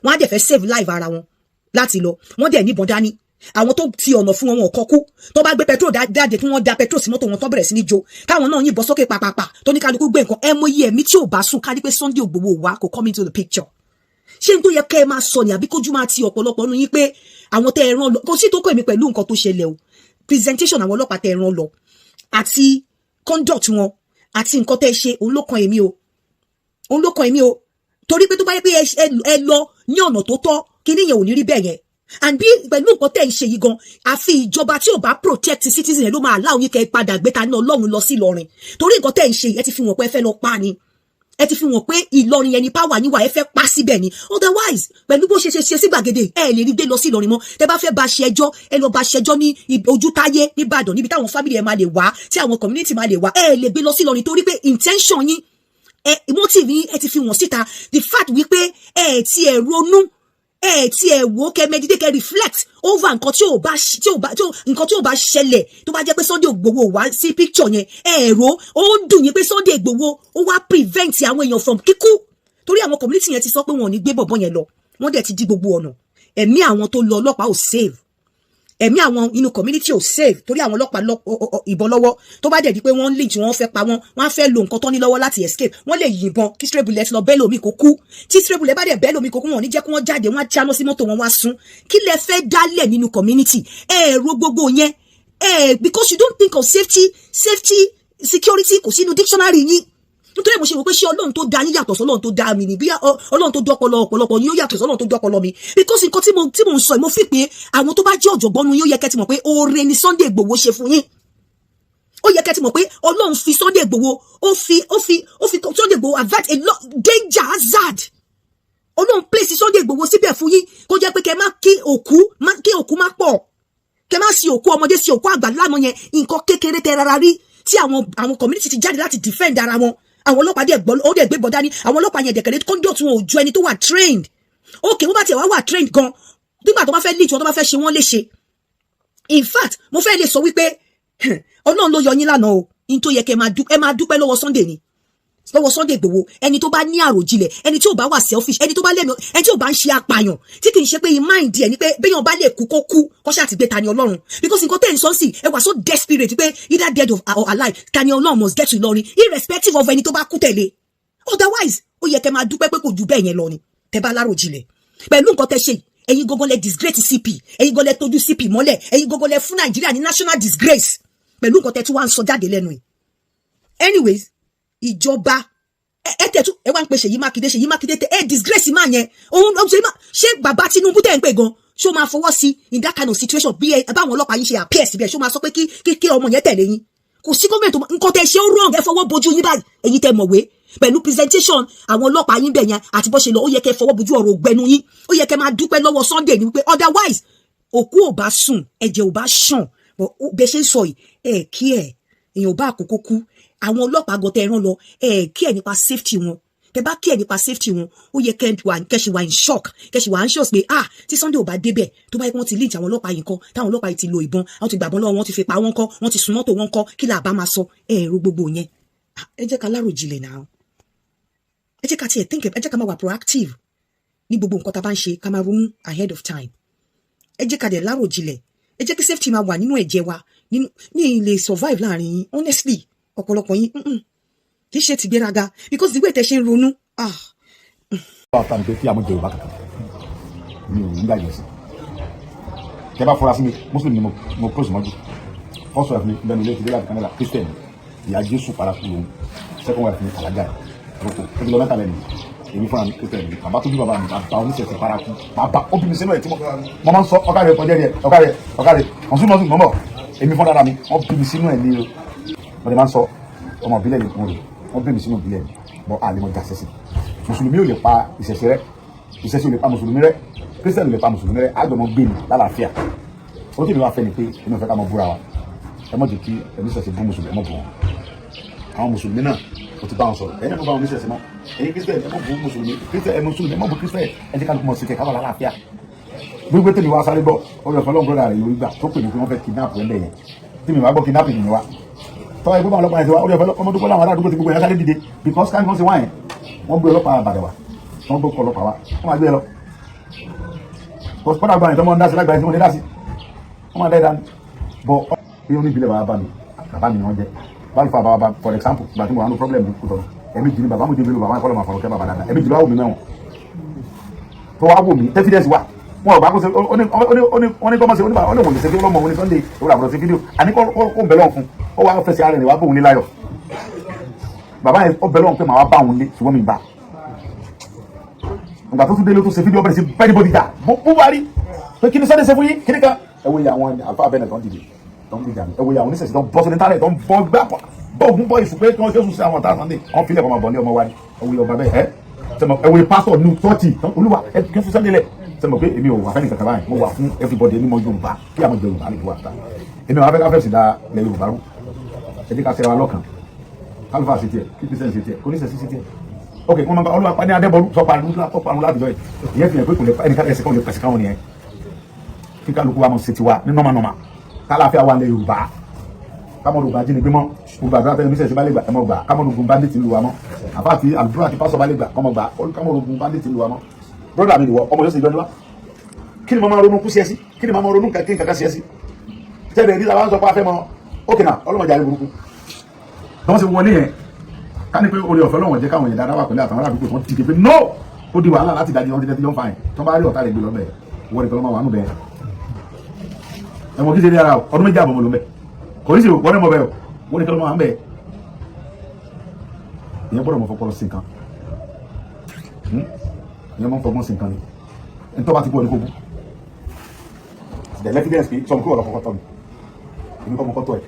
wọ́n á dẹ̀ fẹ́ save life ara wọn láti lọ wọ́n dẹ̀ níbọn dání àwọn tó ti ọ̀nà fún wọn kọ́ kú tó bá gbé petrol jáde tí wọ́n da petrol sí mọ́tò wọn tó bẹ̀rẹ̀ sí ní jó káwọn náà yìnbọn sókè pàpàpà tó ní kálukú gbé nǹkan ẹ mọ iye ẹ̀mí tí ò bá sùn ká ní pé Sunday Igboho wá kò come into the picture ṣé n tó yẹ kẹ́ ẹ máa sọ ni àbí kójú máa ti ọ̀pọ̀lọpọ̀ nu yín pé àwọn tẹ́ ẹ rán lọ kò sí tó kọ́ èmi pẹ̀lú nǹkan tó ṣẹlẹ̀ o presentation àwọn ọlọ́pàá tẹ́ ẹ rán lọ àti conduct wọn àti nǹkan tẹ́ ẹ ṣe òun ló kan èmi o torí pé tó bá yẹ pé ẹ lọ ní ọ̀nà tó tọ́ kí níyẹn ò ní rí bẹ́ẹ̀ yẹn and bí pẹ̀lú nǹkan tẹ́ ẹ ṣe yìí gan àfi ìjọba tí ò bá protect citizen ẹ ló máa láwọn yín kẹ́ ẹ padà gbé ta ní Ọlọ́run lọ sí Ìlọrin torí nǹkan tẹ́ ẹ ṣe ẹ ti fi wọ́n pé ẹ fẹ́ lọ pa ni ẹ ti fi wọ́n pé Ìlọrin yẹn ni power yín wà ẹ fẹ́ pa síbẹ̀ ni otherwise pẹ̀lú bó ṣe sí gbàgede ẹ lè rí gbé lọ sí Ìlọrin mọ́ tẹ́ bá fẹ́ bá ṣe ẹjọ́ ẹ lọ bá ṣẹjọ́ ní Ojútáyé ní Ìbàdàn níbi táwọn family ẹ máa lè wá tí àwọn community máa lè wá ẹ lè gbé lọ sí Ìlọrin torí pé intention yín motive yín ẹ ti fi wọ́n síta the fact wípé ẹ ti ẹ ronú ẹ ti ẹ wò kẹ́ meditate kẹ́ reflect over nǹkan tí ò bá ṣẹlẹ̀ tó bá jẹ́ pé Sunday Igboho wá sí picture yẹn ẹ̀rọ ó ń dùn yín pé Sunday Igboho ó wá prevent àwọn èèyàn from kíkú torí àwọn community yẹn ti sọ pé wọn ò ní gbé bọ̀bọ̀ yẹn lọ wọ́n dẹ̀ ti di gbogbo ọ̀nà ẹ̀mí àwọn tó lọ ọlọ́pàá ò save ẹ̀mí àwọn inú community ò save torí àwọn ọlọ́pàá ìbọn lọ́wọ́ tó bá dẹ̀ di pé wọ́n lynch wọ́n fẹ́ pa wọ́n á fẹ́ lo nǹkan tó ní lọ́wọ́ láti escape wọ́n lè yìnbọn kí stray bullet lọ bẹ́ẹ̀ lómi kó kú tí stray bullet bá dẹ̀ bẹ́ẹ̀ lómi kó kú wọn ò ní jẹ́ kí wọ́n jáde wọ́n á jáná sí mọ́tò wọn wá sún kí lẹ fẹ́ dálẹ̀ nínú community ẹ̀rọ gbogbo yẹn because you don't think of safety security kò sínú dictionary yín nítorí mo ṣe wò pé ṣé Ọlọ́run tó dá yín yàtọ̀ sí Ọlọ́run tó dá mi ni bí Ọlọ́run tó dọ́pọlọ ọ̀pọ̀lọpọ̀ yín ó yàtọ̀ sí Ọlọ́run tó dọ́pọlọ mi because nǹkan tí mo ń sọ mo fi pé àwọn tó bá jẹ́ ọ̀jọ̀gbọ́n nu yín ó yẹ kẹ́ ti mọ̀ pé oore ni Sunday Igboho ṣe fún yín ó yẹ kẹ́ ti mọ̀ pé Ọlọ́run fi Sunday Igboho ó fi Sunday Igboho avert a lot danger hazard Ọlọ́run place Sunday Igboho síbẹ̀ fún yín kó jẹ́ pé kẹ́ má kí òkú má pọ̀ kẹ́ má sí òkú ọmọdé sí òkú àgbà lánàá yẹn nǹkan kékeré tẹ rárá rí tí àwọn community ti jáde láti defend ara wọn àwọn ọlọ́pàá dẹ̀ gbé bọ̀ dání àwọn ọlọ́pàá yẹn dẹ̀kẹ̀rẹ́ conduct wọn ò ju ẹni tó wà trained okay wọ́n bá tiẹ̀ wà trained gan nígbà tó bá fẹ́ lead wọn tó bá fẹ́ ṣe wọ́n léṣe in fact mo fẹ́ lè sọ wípé Ọlọ́run ló yọ yín lánàá o in tó yẹ kẹ́ ẹ máa dúpẹ́ lọ́wọ́ Sunday ni lọ́wọ́ Sunday Igboho ẹni tó bá ní àròjinlẹ̀ ẹni tí ò bá wà selfish ẹni tó bá lẹ́nu ẹni tí ò bá ń ṣe apààyàn tí kì í ṣe pé mind ẹ̀ ni pé béèyàn bá lè kú kó kú kó ṣáà ti gbé Tani Ọlọ́run because nǹkan tẹ́ ń sọ sí ẹ wà so desperate pé either dead or alive Tani Ọlọ́run must get to Ìlọrin irrespective of ẹni tó bá kú tẹ̀lé otherwise ó yẹ kẹ́ máa dúpẹ́ pé kò ju bẹ́ẹ̀ yẹn lọ ni tẹ́ bá láròjinlẹ̀ pẹ̀lú nǹkan tẹ́ ṣe ẹ̀yin gógó lẹ disgrace CP ẹ̀yin gógó lẹ tójú CP mọ́lẹ̀ ẹ̀yin gógó lẹ fún Nàìjíríà ní national disgrace pẹ̀lú nǹkan tẹ́ tí wọ́n ń sọ jáde lẹ́nu yìí anyways ìjọba ẹtẹ̀tù ẹ wá ń pe Ṣèyí Mákindé tẹ disgrace máa yẹn òun ṣé bàbá Tinubu tẹ̀ ń pè gan ṣó máa fọwọ́ sí in that kind of situation bí ẹ báwọn ọlọ́pàá yín ṣe appear síbẹ̀ ṣó máa sọ pé kí ọmọ yẹn tẹ̀lé yín kò sí gọ́ọ̀mẹ̀ntì nǹkan tẹ̀ ṣe ó wrong ẹ fọwọ́ bojú yín báyìí ẹ̀yin tẹ̀ mọ̀wé pẹ̀lú presentation àwọn ọlọ́pàá yín bẹ̀ yẹn àti bó ṣe lọ ó yẹ kẹ́ fọwọ́ bojú ọ̀rọ̀ ògbẹ́nu yín ó yẹ kẹ́ máa dúpẹ́ lọ́wọ́ Sunday ni wípé otherwise òkú ò bá sùn ẹ̀jẹ̀ ò bá ṣàn bẹ́ẹ̀ ṣe ń sọ yìí kí èèyàn ò bá àkókò kú àwọn ọlọ́pàá gọtẹ ẹran lọ kí nípa safety wọn tẹ́ bá care nípa safety wọn ó yẹ kẹ́ṣì wà in shock kẹ́ṣì wà anxious pé tí Sunday ò bá débẹ̀ tó bá yẹ kí wọ́n ti lynch àwọn ọlọ́pàá yìí kọ́ táwọn ọlọ́pàá yìí ti lo ìbọn àwọn ti gbàgbọ́n lọ́wọ́ wọn ti fi pa wọn kọ́ wọn ti sun mọ́tò wọn kọ́ kí là bá máa sọ ẹ̀rọ gbogbo yẹn ẹ jẹ́ ká láròjinlẹ̀ náà ẹ jẹ́ ká tiẹ̀ think ẹ jẹ́ ká máa wà proactive ní gbogbo nǹkan tá a bá ń ṣe ká máa ronú ahead of time ẹ jẹ́ ká dẹ̀ láròjinlẹ̀ ẹ jẹ́ kí safety máa wà nínú ẹ̀jẹ̀ wa ní ilé survive láàrin yín honestly ọ̀pọ̀lọpọ̀ yín kì í ṣe ti gbéraga because the way tẹ́ ṣe ń ronú. báwo ni pé kí àwọn jẹ Yorùbá kankan mi ò ní gbà yẹn sí tẹ́ bá fura sí mi Muslim ni mo close mọ́jú first wife mi bẹ́ẹ̀ ni ilé ìdílé láti Canada Christian ìyá Jésù paraku lòun second wife mi alájà roko ó ti lọ mẹ́ta lẹ́nu èmi fúnra mi Christian mi bàbá tó bí bàbá mi bàbá oníṣẹ̀ṣẹ̀ paraku bàbá ó bí mi sínú ẹ̀ tí mo máa ń sọ ọ̀gá rẹ̀ kọjá rẹ̀ ọ̀gá rẹ̀ ọ̀sùn mọ́mọ́ èmi fúnra dára mi wọ́n bí mi sínú ẹ̀ ní o wọ́n ti máa ń sọ ọmọ ìbílẹ̀ yìí kún rè wọ́n bí mi sínú ìbílẹ̀ bọ́ àlèmọ̀ jà sẹ́sì mùsùlùmí ò lè pa ìṣẹ̀ṣẹ̀ rẹ̀ ìṣẹ̀ṣẹ̀ ò lè pa mùsùlùmí rẹ̀ Christian ò lè pa mùsùlùmí rẹ̀ àgbẹ̀mọ̀ gbé mi lálàáfíà ó tí mi wá fẹ́ ni pé inú ìfẹ́ ká mọ búra wa ẹ mọ̀ jẹ́ kí ẹni ṣẹ̀ṣẹ̀ bú mùsùlùmí ẹ mọ̀ bù wọn àwọn mùsùlùmí náà ó ti bá wọn sọ̀rọ̀ ẹni ẹ mọ̀ bá wọn oníṣẹ̀ṣẹ̀ mọ́ ẹ̀yin Christian ẹ mọ̀ bú mùsùlùmí Christian ẹ mùsùlùmí ẹ mọ̀ bú Christian ẹ jẹ́ ká lùkùmọ̀ sí kẹ̀kẹ́ wà lálàáfíà gbogbo tèmi wá sáré bọ̀ ọ̀rọ̀ ìfọlọ́n brọ́dà rẹ̀ lórí gbà tó pè mí pé wọ́n fẹ́ kidnap ẹ̀ lẹ́yìn tí mi wá gbọ́ kidnapping ni wa tọ́ ẹgbẹ́ báwọn ọlọ́pàá yẹn ti wá ọ̀rọ̀ ìfọlọ́n ọmọdúnkọ́ láwọn aládùúgbò ti gbogbo yẹn sáré dìde because káyọ̀ sí wáyẹn wọ́n gbé ọlọ́pàá àbàdàn wa wọ́n gbé ọlọ́pàá wa wọ́n máa gbé ẹ lọ because pọ́nà àgbà yẹn tó mọ́ ń dá sí lágbàá yẹn tí wọ́n ní dá sí wọ́n máa dá ẹ dání bọ́ bí wọ́n ní ìbílẹ̀ bàbá mi bàbá mi ni wọ́n jẹ́ bálùfà bàbá for example ìgbà tí mo wà ní problem ní kútọ́ ẹ̀mí jì ní bàbá mi dé bàbá mi kọ́lọ́ máa fọ̀rọ̀ kẹ́ bàbá dáadáa ẹ̀mí jì ló wà wò mí mẹ́wọ̀n tó wà wò mí evidence wà wọn ò bá kó ṣe ó ní kọ́mọ́ ṣe ó ní wọ́n lè ṣe kí ọlọ́mọ òun ní Sunday òun àbúrò sí fídíò àní kó ń bẹ̀ lọ́hùn fún ó wá fẹsẹ̀ ara rẹ̀ wá bóun ní láyọ̀ bàbá yẹn ó bẹ̀ lọ́hùn pé màá wá bá òun lé ṣùgbọ́n mi bá ìgbà tó tún délé tó ṣe fídíò bẹ̀rẹ̀ sí bẹ́ẹ̀ni bó dìjà bó wá rí pé kí ni Sunday ṣe fún yín kí ni kan ẹ wo iye àwọn àlùfáà bẹ́ẹ̀ tó ń dìde tó ń dìjà ẹ wo iye àwọn oníṣẹ̀ṣẹ̀ tó ń bọ́ sórí íńtánẹ̀tì tó ń bọ́ gbà bọ́ọ̀gùn bọ́ ìfún pé kí wọ́n ṣe sùn sí àwọn ọ̀tá Sunday wọ́n fi ilẹ̀ kọ́ máa bọ̀ ní ọmọ wa ni ẹ wo iye ọba bẹ́ẹ̀ ẹ wo iye pásítọ̀ ní tọ́ọ̀tì olúwa ẹ kí fún Sunday lẹ̀ sẹ́mi pé èmi ò wà fẹ́ni kankan báyìí mo wà fún everybody ẹni mọ Yorùbá kí àwọn Yorùbá lè wà ta èmi wà fẹ́ ká fẹ́ sì da ilẹ̀ Yorùbá rú ẹ jẹ́ ká ṣe wa lọ́kàn kálífà sí tiẹ̀ kí kristian sí tiẹ̀ kò ní sẹ́sí sí tiẹ̀ ok wọ́n máa ń bá ọlọ́wà ní adébọ̀lú sọ́pàrún láti jọ ẹ̀ ìyẹn fi hàn pé kò lè ẹnì ẹsẹ̀ kan lè pẹ̀sẹ̀ káwọn nìyẹn kí kálukú wa mọ̀ sí tiwa ní nọ́mà kálàáfíà wa lẹ̀ Yorùbá kámọ́dù bá jí ni gbé mọ́ gbogbo àgbà tẹ́lẹ̀ mísẹ̀ sí bá lè gbà ẹmọ gbà kámọ́dù bandit ń lu wa mọ́ àfáàtì àlùfáà àti pásọ̀ bá lè gbà kọ́mọ gbà kámọ́dù bandit ń lu wa mọ́ brọ́dà mi nìwọ ọmọ yóò sì jọ níwá kí ni mo máa ronú kú sí ẹ sí kí ni mo máa ronú kí n kàkà sí ẹ sí tẹ́lẹ̀ ní sábà ń sọ pé a fẹ́ mọ ókè náà ọlọ́mọdé ayé burúkú tọ́wọ́n sì wọlé yẹn ká ní pé orí ọ̀fẹ́ lọ́wọ́ jẹ́ káwọn yẹn dáadáa wà pẹ̀lú àtàwọn arábìkú tó ti ké pé no ó di wàhálà láti dájú wọn ti tẹ́tí yọ̀ ń fa yẹn tó bá rí ọ̀tá rẹ̀ gbé lọ́bẹ̀ wọ́n ìpẹ́lọ́mọ wà nù bẹ́ẹ̀ ẹ̀wọ̀n kí ṣe rí ara ọdún méjì àbọ̀ mọ́ ló bẹ́ẹ̀ kò ní sí wọ́n ní mọ́ bẹ́ẹ̀ wọ́n ìpẹ́lọ́mọ wà ń bẹ́ẹ̀ ìyẹn gbọ́dọ̀ mọ̀ fọpọlọ sí nǹkan ìyẹn mọ̀ fọgbọ́n sí nǹkan ni ẹni tó bá ti bú ọ ní kó bú the evidence pé sọmọ kí wọ́n lọ kọ́kọ́ tọ́ mi èmi kọ́ mọ́ kọ́ tọ́ ẹ̀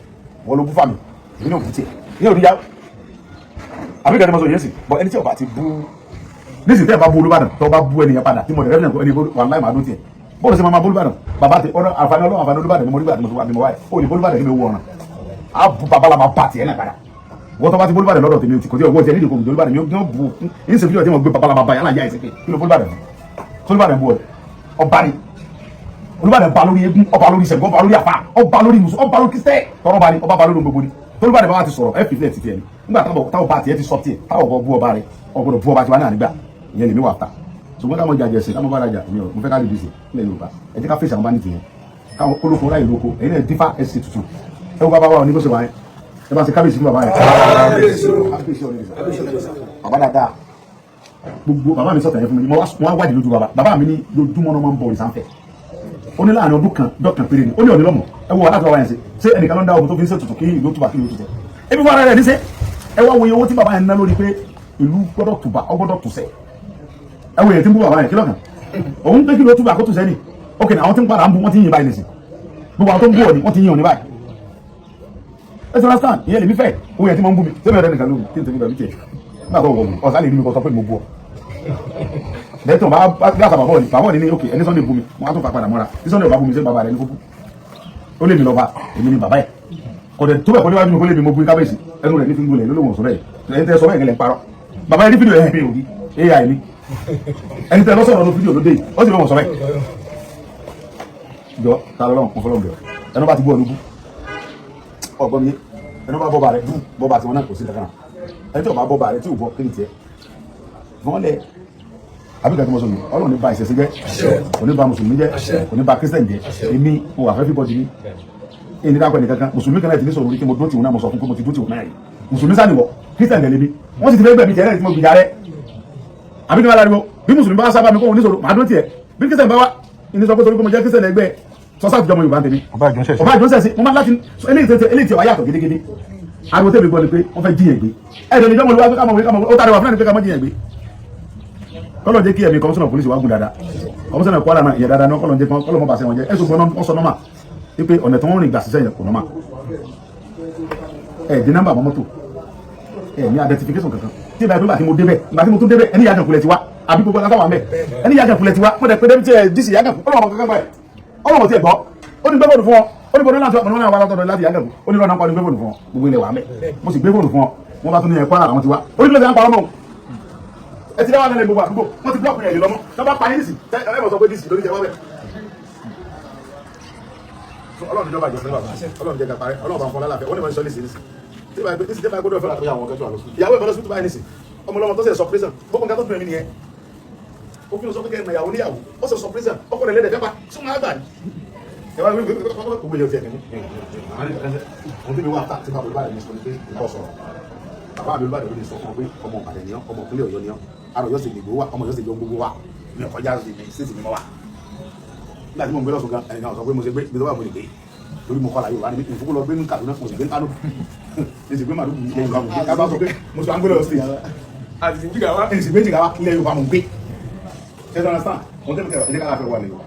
wọ́n ló bú fàmì èmi náà bú tiẹ̀ ní òdìyà àbíkẹ́ ni mo sọ yẹn sì bọ́ ẹni tí ọba ti bú nísìsiyìí tẹ́ ẹ bá bú Olúbàdàn tó bá bú ẹnìyẹn padà tí mo dẹ̀ rẹ́fìnà ẹni wà láì máa dún tiẹ̀ bóòlù sí ma bú Olúbàdàn bàbá tẹ ọ̀nà àǹfààní Ọlọ́run àǹfààní Olúbàdàn ni mo rí bàdàn mo wá wáyé ó ní Olúbàdàn kí mi wú ọ̀nà á bu bàbá la máa bà tiẹ̀ náà padà wọ́n tó bá ti Olúbàdàn lọ́dọ̀ tèmi kò tí ọgbọ́n tiẹ̀ nídìí kò Olúbàdàn mi ó bu ní sèfìdí ọ̀tí mo gbé bàbá la máa bà yálà yá ẹ̀sìn pé kí ló Olúbàdàn Olúbàdàn bu ọba ni Olúbàdàn ba lórí eégún ọba lórí Ṣàngó ọba lórí àfà ọba lórí musu ọba lórí kristẹ tọrọ ba ni ọba ba lórí gbogbo ni Olúbàdàn bá wa ti sọ̀rọ̀ ẹ fi filẹ ti tiẹ ni nígbà táwọn bá tiẹ ti sọ tiẹ táwọn bú ọba rẹ ọgbọdọ bú ọba tiwa náà nígbà ìyẹn lèmi wà ta ṣùgbọ́n táwọn jàjẹ ẹsẹ táwọn bá rajà mi ò mo fẹ́ ká lè bìsẹ nílẹ̀ Yorùbá ẹ jẹ́ ká fèsì àwọn bá ní tìyẹn káwọn olóko ráyè lóko ẹ̀yin náà dífá ẹsẹ tutù ẹ wo bàbá wa ní bó ṣe wà yẹn ẹ bá ṣe kábíyèsí fún bàbá yẹn bàbá dáadáa gbogbo bàbá mi sọ̀tàn yẹn fún mi mo wá wádìí lójú bàbá mi ní lójúmọ́ náà máa ń bọ̀ ìsànfẹ́ ó ní láàrin ọdún kan dọ́kàn péré ni ó ní ọ̀dẹ́ lọ́mọ ẹ wo aláàtọ̀ wáyẹn ṣe ẹnìkan ló ń dá ogun tó fi ń ṣètùtù kí ìlú túbà kí ìlú tútẹ ebi fún ara rẹ̀ níṣẹ́ ẹ wá wo iye owó tí bàbá yẹn ná lórí pé ìlú gbọ́dọ̀ tùbà ọgbọ́dọ̀ tùsẹ̀ ẹ wo èyí tí ń bú bàbá yẹn kí lọ́kàn òun pé kí ló túbà kó tùsẹ̀ ni ok ní àwọn tí ń padà ń bú wọ́n ti ń yin báyìí nìsín gbogbo àwọn tó ń bú ọ ni wọ́n ti ń yin ọ ní báyìí ẹ ti understand ìyẹn lèmi fẹ́ òun yẹn tí mo ń bú mi sẹ́mi ọ̀rẹ́ nìkan lóru kí n tẹ̀lé bẹ̀rù tiẹ̀ nígbà tó wọ̀ ọ̀sán lè rí mi kọ́ sọ pé mo bú ọ lẹ́tọ̀ bá gbàgbà bàbá ní ok ẹni Sunday bú mi wọ́n á tún fa padà mọ́ra tí Sunday bá bú mi sí bàbá rẹ̀ ní kó bú ó lè mi lọ́ba èmi ni bàbá ẹ̀ kọ̀dẹ̀ tó bẹ̀ kọ́ níwájú mi kó lè mi mo bú kábíyèsí ẹnu rẹ̀ ní fi ń gbolẹ̀ lólóhùn ọ̀sọ̀ bẹ́ẹ̀ ẹni tẹ́ sọ bẹ́ẹ̀ gẹ́lẹ́ ń parọ́ bàbá yẹn ní fídíò ẹ̀ bí òbí ai ni ẹni tẹ́ lọ sọ̀rọ̀ ní fídíò lóde yìí ó sì lọ́wọ́ sọ bẹ́ẹ̀ jọ ta lọ́wọ́ kò fọlọ́ bẹ̀rẹ̀ ẹnu bá ti gbọ́ ọ̀nùbú ọ̀gbọ́n mi ẹnu bá bọ́ba rẹ̀ dùn bọ́ba tí wọn náà kò sí kankan ẹni tí ò bá bọ́ba rẹ̀ tí ò bọ́ kí ni tiẹ̀ wọ́n lẹ̀ àbíkà tí mo sọ mi ọlọ́run ní ba ìṣẹ̀ṣẹ̀ jẹ́ kò ní ba mùsùlùmí jẹ́ kò ní ba kírísítẹ̀n jẹ́ èmi mo wà fẹ́ fi bọ́ọ̀dì mi èyí ní dákọ̀ ẹnì kankan mùsùlùmí kan náà ti ní sọ̀rọ̀ orí kí mo dúró tì wọn náà mo sọ fún pé mo ti dúró tì wọn náà yìí mùsùlùmí sáà nìwọ kírísítẹ̀n gẹ̀lẹ́ mi wọ́n sì ti fẹ́ gbẹ̀mí tẹ́lẹ̀ tí mo gbìyà rẹ̀ àbí kí wọ́n láriwo bí mùsùlùmí bá sábà mi kó wọn níṣòro màá dúró tiẹ̀ bí kírísítẹ̀n bá wá ní sọ pé torí pé mo jẹ́ kírísítẹ̀n ẹgbẹ́ sọ́sà àtijọ́ ọmọ Yorùbá tèmi ọba àjọṣẹ́sí mo máa láti eléyìí tí wà yàtọ̀ gédégédé ariwo tèmi gbọ́ ni pé wọ́n fẹ́ jíyàn gbé ẹ̀ẹ́dẹ̀ níjọ́ mo lè wá pé kámọ̀ ó tàrí wà fúnà ní pé kámọ̀ jíyàn gbé kọ́lọ̀ jẹ́ kí ẹ̀mí kọmíṣánná polisi wá gùn dáadáa kọmíṣánná Kwara náà ìyẹn dáadáa náà kọ́lọ̀ jẹ́ kọ́lọ̀ mọ́ bá ṣe wọn jẹ́ ẹ̀sùn gbọ́n wọ́n sọ nọ́mà wípé ọ̀nà tí wọ́n rìn gbà síṣẹ́ yẹn kò nọ́mà ẹ̀ dín nọ́mbà mọ́tò ẹ̀ ní identification kankan tí ìbá ìgbà tí mo débẹ̀ ìgbà tí mo tún débẹ̀ ẹni yàgàn kulẹ̀ ti wá àbí gbogbo aláwọ̀ àmẹ́ ẹni yàgàn kulẹ̀ ti wá mo dẹ̀ pé débi tí ẹ̀ dísì yàgàn ọlọ́wọ́ kankan báyìí ọlọ́wọ́ tí ẹ̀ gbọ́ ó ní gbẹ́bọ̀dù fún ọ ó ní gbọ́dọ̀ láti ọ̀pọ̀ náà wà látọ̀dọ̀ láti yàgàn ó ní lọ́nà pa ní gbẹ́bọ̀dù fún ọ gbogbo ilẹ̀ wà mẹ́ mo sì gbẹ́bọ̀dù fún ọ wọ́n bá tún ní ẹ̀kọ́ àwọn ti wá ó ní kílẹ̀ sí à ń pa ọmọ ẹ ti dáwà nílẹ̀ gbogbo àdúgbò wọ́n ti blọ́ọ̀kì ẹ̀yìn lọ́mọ́ tó bá pa yín sí ẹ̀rọ sọ pé dísì lórí jẹ́wọ́ bẹ̀. ọlọ́run ìjọba ìjọba ọlọ́run jẹ́ kápá ọlọ́run bá ń fọlá láfẹ́ ó ní wọ́n sọ ní sísì tí bá gbọ́dọ̀ fẹ́ ìyàwó ìfọlọ́sí tó bá yín nísì ọmọ ọlọ́mọ tó ṣe sọ prison gbogbo nǹkan tó dùn mí nìyẹn ó fi sọ pé kẹ́rin ìyàwó níyàwó ó sọ prison ọkọ rẹ̀ lẹ́dẹ̀ fẹ́ pa súnmọ́ àgbà ni ẹwà gbogbo ilé ọtí ẹ̀kẹ́ ní tí mi wà tá tí bá bọ̀ báyìí ní sọ pé ìkọ́ sọ̀rọ̀ bàbá mi olùbàdàn ló lè sọ fún ọ pé ọmọ Ìbàdàn ni ọ ọmọ ìpínlẹ̀ Ọ̀yọ́ ni ọ arọ yọ sí ìgbò wa ọmọ yọ sí ìjọ gbogbo wa mi ọkọjá sí ti mi mọ wa nígbà tí mo ń gbé lọ́sùn gan ẹnìkan sọ pé mo ṣe gbé bí tó bá mo lè gbé lórí mo kọlà Yorùbá ni ìfúkú lọ gbé ní Kaduna mo sì gbé ní Kano ní sì gbé màdùkú ilẹ̀ Yorùbá mo gbé ká bá sọ pé mo sọ àgbélé ọ̀sìn àti ìjìgá wa èsì méjì ká wá ilẹ̀ Yorùbá mo gbé ṣe tó understand mo tẹ́ mi tẹ́ ẹ̀jẹ̀ ká láfẹ́ wà lè Yorùbá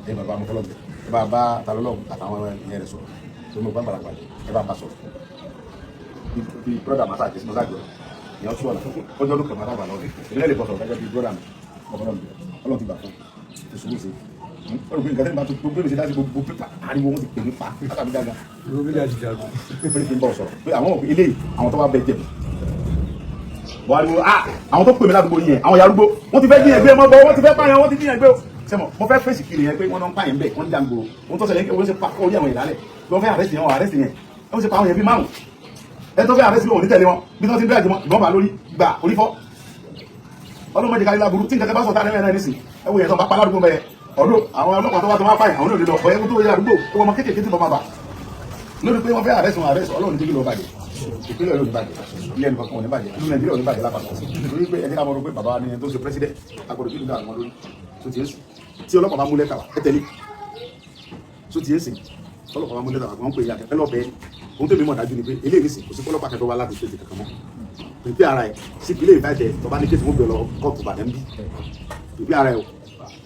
ẹ̀ bàbá mo fọlọ́ ẹ̀ bá bá talọ́lọ́ àtàwọn ìyẹn rẹ̀ sọ̀rọ̀ tó mo gbá gbàlagbà ẹ̀ bá bá sọ̀rọ̀ bí broda masa àti sinasa jọ ìyẹn ọsùn ọ̀la ọjọ́ ló kẹ̀ máa dàgbà lọ́wọ́ ìdílé lè bọ̀ sọ̀rọ̀ gẹ́gẹ́ bí broda mi ọlọ́run ti gbà fún ti sùúrù sí ọlọ́run bí nǹkan tẹ́lẹ̀ bá tó gbé mi sí láti gbogbo pípa ariwo wọn ti pè mí pa látàbí dága pé kí n bọ̀ sọ̀rọ̀ pé àwọn ilé àwọn tó wá bẹ jẹ̀bi bọ̀ ariwo àwọn tó pè mí ládùúgbò yẹn àwọn yarúgbó wọ́n ti fẹ́ jíyàn gbé mọ́ bọ́ wọ́n ti fẹ́ pààyàn wọ́n ti jíyàn gbé o sẹ́mọ̀ mo fẹ́ fèsì kiri yẹn pé wọ́n náà ń pààyàn bẹ́ẹ̀ wọ́n ń jàǹgbò wọ́n tó ṣẹlẹ̀ ń wọ́n ṣe pa orí àwọn ìlàlẹ̀ wọ́n fẹ́ àrẹ́sì yẹn wọ́n àrẹ́sì yẹn wọ́n ṣe pa àwọn yẹn bí márùn ẹni tó fẹ́ àrẹ́sì lóhùn ní tẹ̀lé wọn bí wọ́n ti ń bẹ́ẹ̀ jẹmọ́ ìbọn bá lórí gbà orífọ́ ọlọ́mọdé kárí láburú tí nǹkan tẹ́ bá sọ táwọn ẹ̀rẹ́ nísìn ẹwọ yẹn tó bá pa ládùúgbò bẹ́ẹ̀ ọdún àwọn ọlọ́pàá tó bá tó wá pààyàn àwọn olóòlù lọ ọ̀yẹ́ tó yẹ àdúgbò tó wọ́n kéékèèké tí bọ́ máa bà lórí pé wọ́n fẹ́ àrẹ́sì wọn àrẹ́sì ọlọ́run jẹ́ kí lọ bàjẹ́ ìpínlẹ̀ Ọ̀yọ́ ní bàjẹ́ ilé ẹnì kankan ò ní bàjẹ́ ìlú Nàìjíríà ò ní bàjẹ́ lápapọ̀ nítorí pé ẹni ká mọ̀ pé bàbá ni ẹni tó ṣe president agbọ̀dọ̀ kí ló dá àwọn lórí tó ti ń sìn tí ọlọ́pàá bá mú lẹ́tà wá ẹ tẹ̀lé tó ti ń sìn ọlọ́pàá bá mú lẹ́tà wá wọ́n pè é akẹ́kẹ́ lọ́bẹ̀ẹ́ ohun tó mi mọ̀ dájú ni pé eléyìí sì kò sí ọlọ́pàá kẹtọ́ wá láti ṣe kankan mọ́ pèpè ara ẹ̀ sí ìpínlẹ̀ ìbàjẹ́ tọba ní kéèsì wọ́n gbé lọ kóòtù Ìbàdàn bí pèpè ara ẹ̀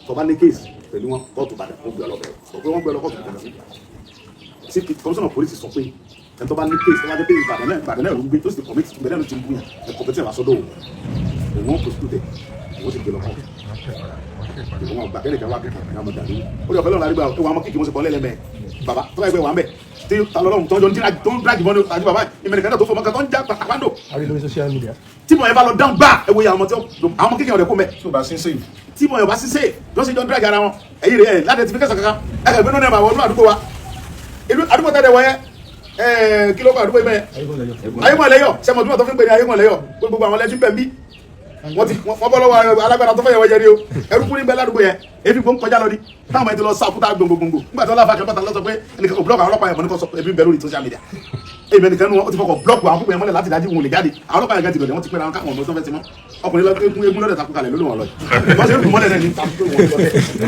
tọba ní kéèsì pẹ̀lú wọn kóòtù Ìbàdàn wọ́n gbé lọ bẹ̀rẹ̀ sọ pé wọ́n gbé lọ kóòtù Ìbàdàn bí sí kọmíṣánná pólísì sọ pé ẹ̀ tọba ní kéèsì tọba ní kéèsì Ìbàdàn náà ló ń gbé tó sì kọ̀mítì ìbẹ̀rẹ̀ ló ti ń gbìyàn ẹ̀ kọ̀mítì ẹ̀ sọ́dọ̀ òun wọ́n prosecute wọ́n sì gbé lọ kóòtù ìwọ̀n gbà kẹ́lẹ̀ kan wá kẹ́kẹ́ ẹ̀ ọmọ dàbí ó lè ọ̀fẹ́ lọ́nà àrígbà ó wà mọ́ kéèkì wọ́n sì kọ́ lẹ́lẹ́mẹ́ bàbá tó bá ẹgbẹ́ wà ń bẹ̀ tí talọ́lọ́run tó ń jọ ń dráàgì mọ́ni àti bàbá ìmẹ̀rẹ̀kẹ́ náà tó fọmọ́ kan tó ń já pàtàkàndò tí mo yẹn bá lọ dáhùn bá ẹwọ yà àwọn kéèkì ọ̀rẹ́ kó mẹ́ tí mo yẹn bá sísè tó sì jọ ń dráàgì ara wọn ẹ̀yìn rẹ̀ láti ti fi kẹsàn kankan ẹ̀kẹ́ gbẹ́nu náà wọ́n àdúgbò wa àdúgbò tẹ́lẹ̀ wọ́n yẹn kí ló kọ́ àdúgbò yìí mẹ́ ayémọ̀lẹ́yọ̀ sẹ́mọ̀túmọ̀ tó fi ń pè ní ayémọ̀lẹ́yọ̀ gbogbo àwọn lẹ́jú bẹ̀ ń bí wọ́n bọ́ lọ́wọ́ alágbára tó fẹ́ yẹ̀wọ́ jẹ́rí o ẹrú kúrin bẹ́ẹ̀ ládùúgbò yẹn èéfì gbọ́n kọjá lọ ní táwọn ọmọ yẹn ti lọ sáfúta gbogbogbò nígbà tí wọ́n láfa kẹfà lọ sọ pé ẹnìkan kò blọọkì àwọn ọlọ́pàá yẹn mọ̀ ní kò sọ ebi bẹ̀rù ní social media èmi ẹnìkan nu wọn ó ti fọkọ̀ blọọkì àwọn púpọ̀ yẹn mọ́lẹ̀ láti dájú wọn lè jáde àwọn ọlọ́pàá yẹn gan ti lọ wọ́n ti pẹ́ra wọn káwọn ọmọ tó fẹ́ ti mọ́ ọkùnrin lọ egun lọ́dẹ̀ takú kalẹ̀ lórí wọn lọ wọ́n ṣe ń dùn mọ́lẹ̀ náà ní takú wọn lọ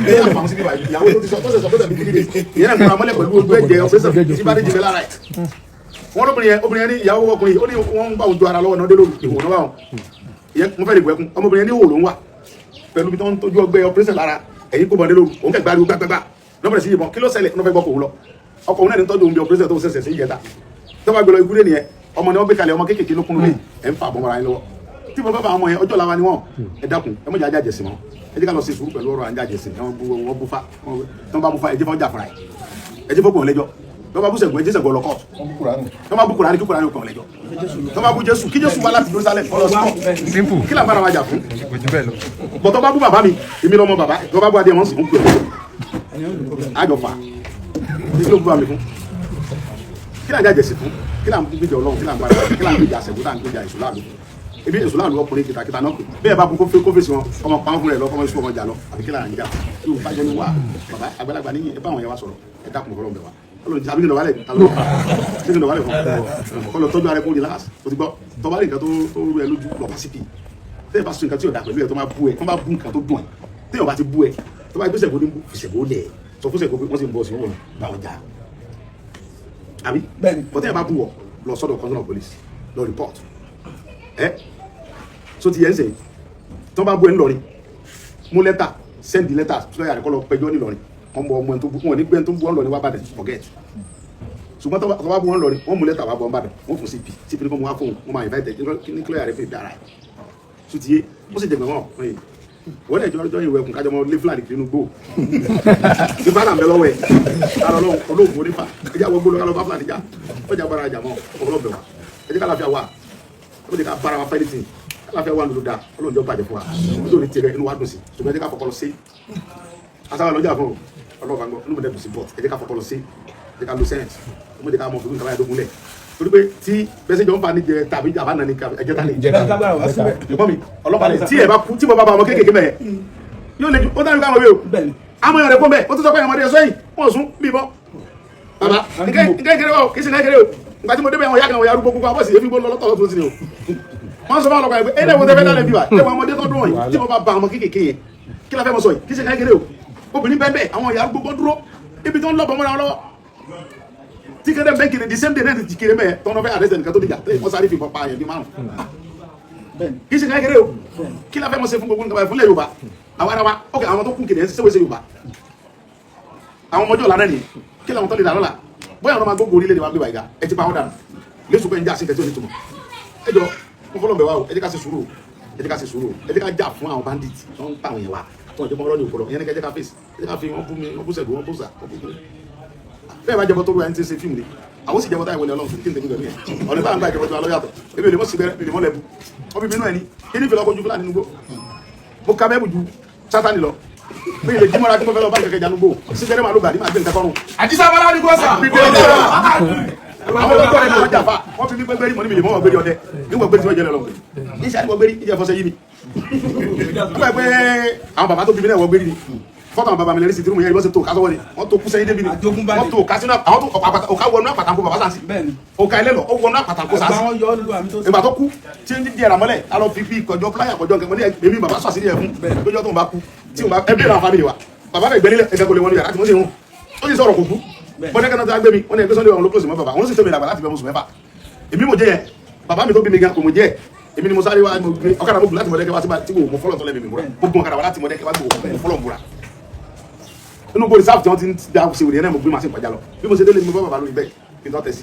ẹ̀ yà fàmù sí bíbá ìyàwó tó ti sọ tó ṣe sọ pé tàbí kíni ìyẹn náà múra mọ́lẹ̀ pẹ̀lú ojú ẹ̀jẹ̀ ọ̀pẹ́sẹ̀ tí bá dé jìbẹ́ lára ẹ̀ wọ́n obìnrin yẹn ní ìyàwó ọkùnrin ó ní wọ́n ń bá òjò ara lọ́wọ́ náà dé lórí ìwòrán báwọn mo fẹ́ lè gbẹ́kun ọmọbìnrin ní òòlù ń wà pẹ̀lú bí tó ń tójú ọgbẹ́ ọpẹ́rẹ́sẹ̀ lára ẹ̀yìn kó bọ̀dé lóru òun kẹgbà ariwo gbàgbàgbà lọ́bẹ̀rẹ̀ sí ìbọn kí ló ṣẹlẹ̀ ló fẹ́ gbọ́ kò lọ ọkọ̀ òun náà ní tọ́jú òun bí ọpẹ́rẹ́sẹ̀ tó ṣẹ̀ṣẹ̀ sí ìjẹta tó bá gbé lọ ikú lé nìyẹn ọmọ ni wọ́n gbé kalẹ̀ ọmọ kéékèèké ló kún lé ẹ̀ ń fa àbọ̀ mọ́ra yín lọ́wọ́ tí mo bá bá ọmọ yẹn ọjọ́ làwa ni wọ́n ẹ dákun ẹ mọ̀jà ajá jẹ̀sìn wọn ẹ jẹ́ ká lọ sí sùúrù pẹ̀lú ọ̀rọ̀ ajá jẹ̀sìn wọn bú fa wọn bá bú fa ẹ jẹ́ fọ́n jà fúnra ẹ jẹ́ fọ́n gbọ̀n lẹ́jọ́ lọ́ba bú Ṣẹ̀gun ẹ̀jẹ̀ Ṣẹ̀gun ọlọ́kọ̀ lọ́ba bú Kùránì kí Kùránì òkàn lẹ́jọ́ lọ́ba bú Jésù kí Jésù wá láti Jerusalem ọlọ́sọ̀ kí làbára wa jà fún bọ̀tọ́ bá bú bàbá mi èmi lọ́mọ bàbá lọ́ba bú adé wọn sì ń pè é àjọfà ní kí ló bú bá mi fún kí làjà jẹ̀sì fún kí là ń gbèjà Ọlọ́run kí là ń gbèjà Ṣẹ̀gun tá ń gbèjà Èṣù láàlú ebi Èṣù láàlú ọkùnrin kìtàkìtà náà pè bẹ́ẹ̀ bá bu kófèsì wọn ọmọ pàǹfù rẹ̀ lọ kọ́mọ ìṣú ọmọ jà lọ àbí kí là ń jà yóò bá jẹ́ ní wà bàbá àgbàlagbà níyìn ẹ bá àwọn yẹn wá sọ̀rọ̀ ẹ dákun ọ̀rọ̀ bẹ̀ wá ọlọ́run àbí kìlọ̀ wálẹ̀ kìlọ̀ wálẹ̀ fún kọlọ̀ tọ́jú ara ẹ̀kọ́ relax o ti gbọ́ tọ́ba rí nǹkan tó rú ẹ lójú lọ pàṣípì tẹ́ẹ̀ bá sọ nǹkan tí yóò dà pẹ̀lú ẹ tó máa bú ẹ tó máa bú nǹkan tó dùn ẹ tẹ́ẹ̀ bá ti bú ẹ tó bá gbèsè gbóni fìṣẹ̀gbó lẹ̀ sọ fún Ṣẹ̀gun pé wọ́n sì ń bọ̀ sí wọn bá wọn jà àbí bọ́tẹ́ẹ̀ bá bú wọ lọ sọ́dọ̀ commissioner of police lọ report so ti yẹn sẹ tó bá bú ẹ ńlọrin mú lẹ́tà send the letter tó yà rẹ̀ kọ́ lọ pẹjọ́ nílọrin ọmọ ẹ̀ tó bú wọn ní gbẹ́ni tó bú wọn lọ ní wá bàdàn forget ṣùgbọ́n tó bá bú wọn lọ ní wọ́n mú lẹ́tà wá bọ́ bàdàn wọ́n fún CP ní kọ́ mú wá fóun wọ́n máa invite ní clear rẹ̀ fún ìdára ẹ̀ so ti yé ó sì jẹ̀gbẹ̀ wọn wọ́n lẹ̀ jọ́ ìwé ẹkùn kájọ mọ́ lé fúlàní kiri inú gbó ní bàdàn bẹ lọ́wọ́ ẹ̀ olóògùn onífà ẹjẹ́ àwọn gbóló kálọ́ bá fúlàní jà ó jà bára jà mọ́ ọlọ́bẹ̀ wa ẹjẹ́ kálàfíà wà ó lè ká bára wa fẹ́ẹ́ tì kálàfíà wà lóda ọlọ́njọ́ bàjẹ́ fún wa ó tó ní tirẹ̀ inú wa dùn sí ṣùgbọ́n ẹjẹ́ ká fọkọ lọ sí asáwà lọ́jà fún ọlọ́ọ̀bà gbọ́ inú mi dẹ̀ dùn sí bọ́t ẹjẹ́ ká fọkọ lọ sí ẹjẹ́ ká lo sẹ́ǹsì ó mọ̀ ká mọ̀ fún ìkàwé àdógúnlẹ̀ torí pé tí bẹ́sẹ̀ jọ ń fa ní jẹ tàbí àbá nani ẹjẹ tani ìbọn mi ọlọ́pàá lè tí ẹ bá kú tí mo bá ba ọmọ kéékèèké mẹ́ẹ̀ yóò lè ju ó dájú káwọn wé o àmọ́ yọ̀rẹ̀ kó mẹ́ ó tún sọ pé ọmọdé ẹ̀sọ́ yìí wọ́n sún bí bọ́ bàbá kékeré o kì í ṣe kékeré o nígbà tí mo débẹ̀ àwọn yá kan àwọn yarúgbó gbogbo àbọ̀sì èéfì gbóná lọ́tọ̀ lọ́tọ̀ sí ni o wọ́n sọ fún ọlọ́pàá yẹn pé ẹ̀ẹ́dẹ̀ wo tẹ́fẹ́ dálẹ̀ bí wa ẹ̀ wọ́n ọmọdé tó dún wọ̀nyí tí mo bá ba ọmọ kéékèèké yẹn kí la fẹ́ mọ sọ yìí kì í ṣe kékeré o obìnrin bẹ́ẹ̀ bẹ́ẹ̀ àwọn yarúgbó gbọ́ dúró ibi tó ń lọ́ bọ́mọ́ra lọ́wọ́ tí kéde bẹ́ẹ̀ kiri the same day náà ti kiri mẹ́ẹ̀ tọ́nà fẹ́ àdẹ́sẹ̀ nìkan tó dìjà wọ́n sáré fi pọ̀pá yẹn bí márùn kì í ṣe kékeré o kí la fẹ́ mọ ṣe fún gbogbo nǹkan ìfúnlẹ̀ Yorùbá àwọn ará wa ok àwọn tó kún kiri ẹ̀ ṣe wéṣe Yorùbá àwọn ọmọdé ọ̀la náà nìyẹn kí làwọn tó lè dà lọ́la bóyá àwọn ọmọ gbogbo orílẹ̀-èdè wa gbé wa ìga ẹ ti pa wọn dànù lẹ́sùn pé ń já sí kẹtí onítùmọ̀ ẹ jọ mo fọlọ́ bẹ̀ wá o ẹ jẹ́ ká ṣe sùúrù ẹ jẹ́ ká ṣe sùúrù ẹ jẹ́ ká jà fún àwọn bandit tó ń pa àwọn yẹn wa tó ń jẹ́ mọ́rọ́ ní òkúrọ̀ ìyẹn ní kẹjẹ́ ká fèsì ẹ jẹ́ ká fi wọ́n bú mi wọ́n bú Ṣẹ̀gun wọ́n bú sà wọ́n bú mi bẹ́ẹ̀ bá jẹ́bọ́ tó rú ẹni tí ń ṣe fíìmù ni àwọn sì jẹ́bọ́ táyà wọlé Ọlọ́run kí n tẹ̀lé pẹ̀lú yẹn ọ̀nà bá ń gba ìjẹ́bọ́ tó wà lọ́yàtọ̀ ebi olè mọ́ sí bẹ́rẹ̀ olè mọ́ lẹ́bu wọ́n bí bínú ẹni kí ní ìfẹ́lọ́kọ́ ju Fúlàní nugbó mo ka mẹ́bù ju Sátánì lọ bí ilé jímọ́ra tí mo fẹ́ lọ bá kẹ̀kẹ́ janugbó sí fẹ́rẹ́ màlúù gbàdí máa gbé nǹkan kọ́rùn. àdìsá bọ́lá ní kọ́sà. àwọn olóòtú ọ̀rẹ́ mi ọjà fa wọ́n fi mí gbé gbérí mọ́ ní mi lè mọ́ gbérí ọdẹ níwọ̀n gbérí tí wọ́n jẹ́ lọ́wọ́ ní sáré wọ́n gbérí ìjẹ́ fọ́sẹ́ yí mi. wọ́n pẹ́ àwọn bàbá tó bí mi náà wọ́n gbérí ni fọ́tò àwọn bàbá mi lẹ́rìí sí tìrúmù yẹn ìbọn ṣe tó kásọ́wọ́ ni wọ́n tó kú sẹ́yìn débi ni wọ́n tó kásínú àwọn tó ọ̀ká wọnú àpàtàkó bàbá sáǹsì ọ̀ká ẹlẹ́lọ ó wọnú àpàtàkó sáǹsì ìgbà tó kú tí ń di ẹ̀rà mọ́lẹ̀ alọ́ fi fi kọjọ pláyà kọjọ nǹkan mọ́lẹ̀ èmi bàbá sọ àṣírí ẹ̀ fún lójọ́ tó ń bá kú tí ẹbí ìlànà fámìlì wa bàbá rẹ̀ gbẹ́lẹ́ ẹgbẹ́ kò lè wọnú yàrá tí wọ́n sì ń ó sì sọ̀rọ̀ kò kú bọ́dẹ́ kan náà gbé mi wọ́n ní ẹgbẹ́ Sunday ọ̀hún ló close mọ́ bàbá wọ́n sì tó mi dàgbà láti bẹ̀ mọ́sùn mẹ́fà èmi mo jẹ́ yẹn bàbá mi tó bí mi gan kò mo jẹ́ èmi ni mo sáré wá ọ̀kadà mo gùn láti Mọ̀dákẹ́kẹ́ wá tí mo fọ́lọ̀ tó lẹ́mìí mi múra mo gùn ọ̀kadà wá láti Mọ̀dákẹ́kẹ́ wá tí mo fọ́lọ̀ múra inú bóri sáfù tí wọ́n ti ń da ṣe wèrè náà mo gbé màá sí ìpàjá lọ bí mo ṣe délé mi bá bàbá lórí bẹ́ẹ̀ kí n tọ́ tẹ̀sí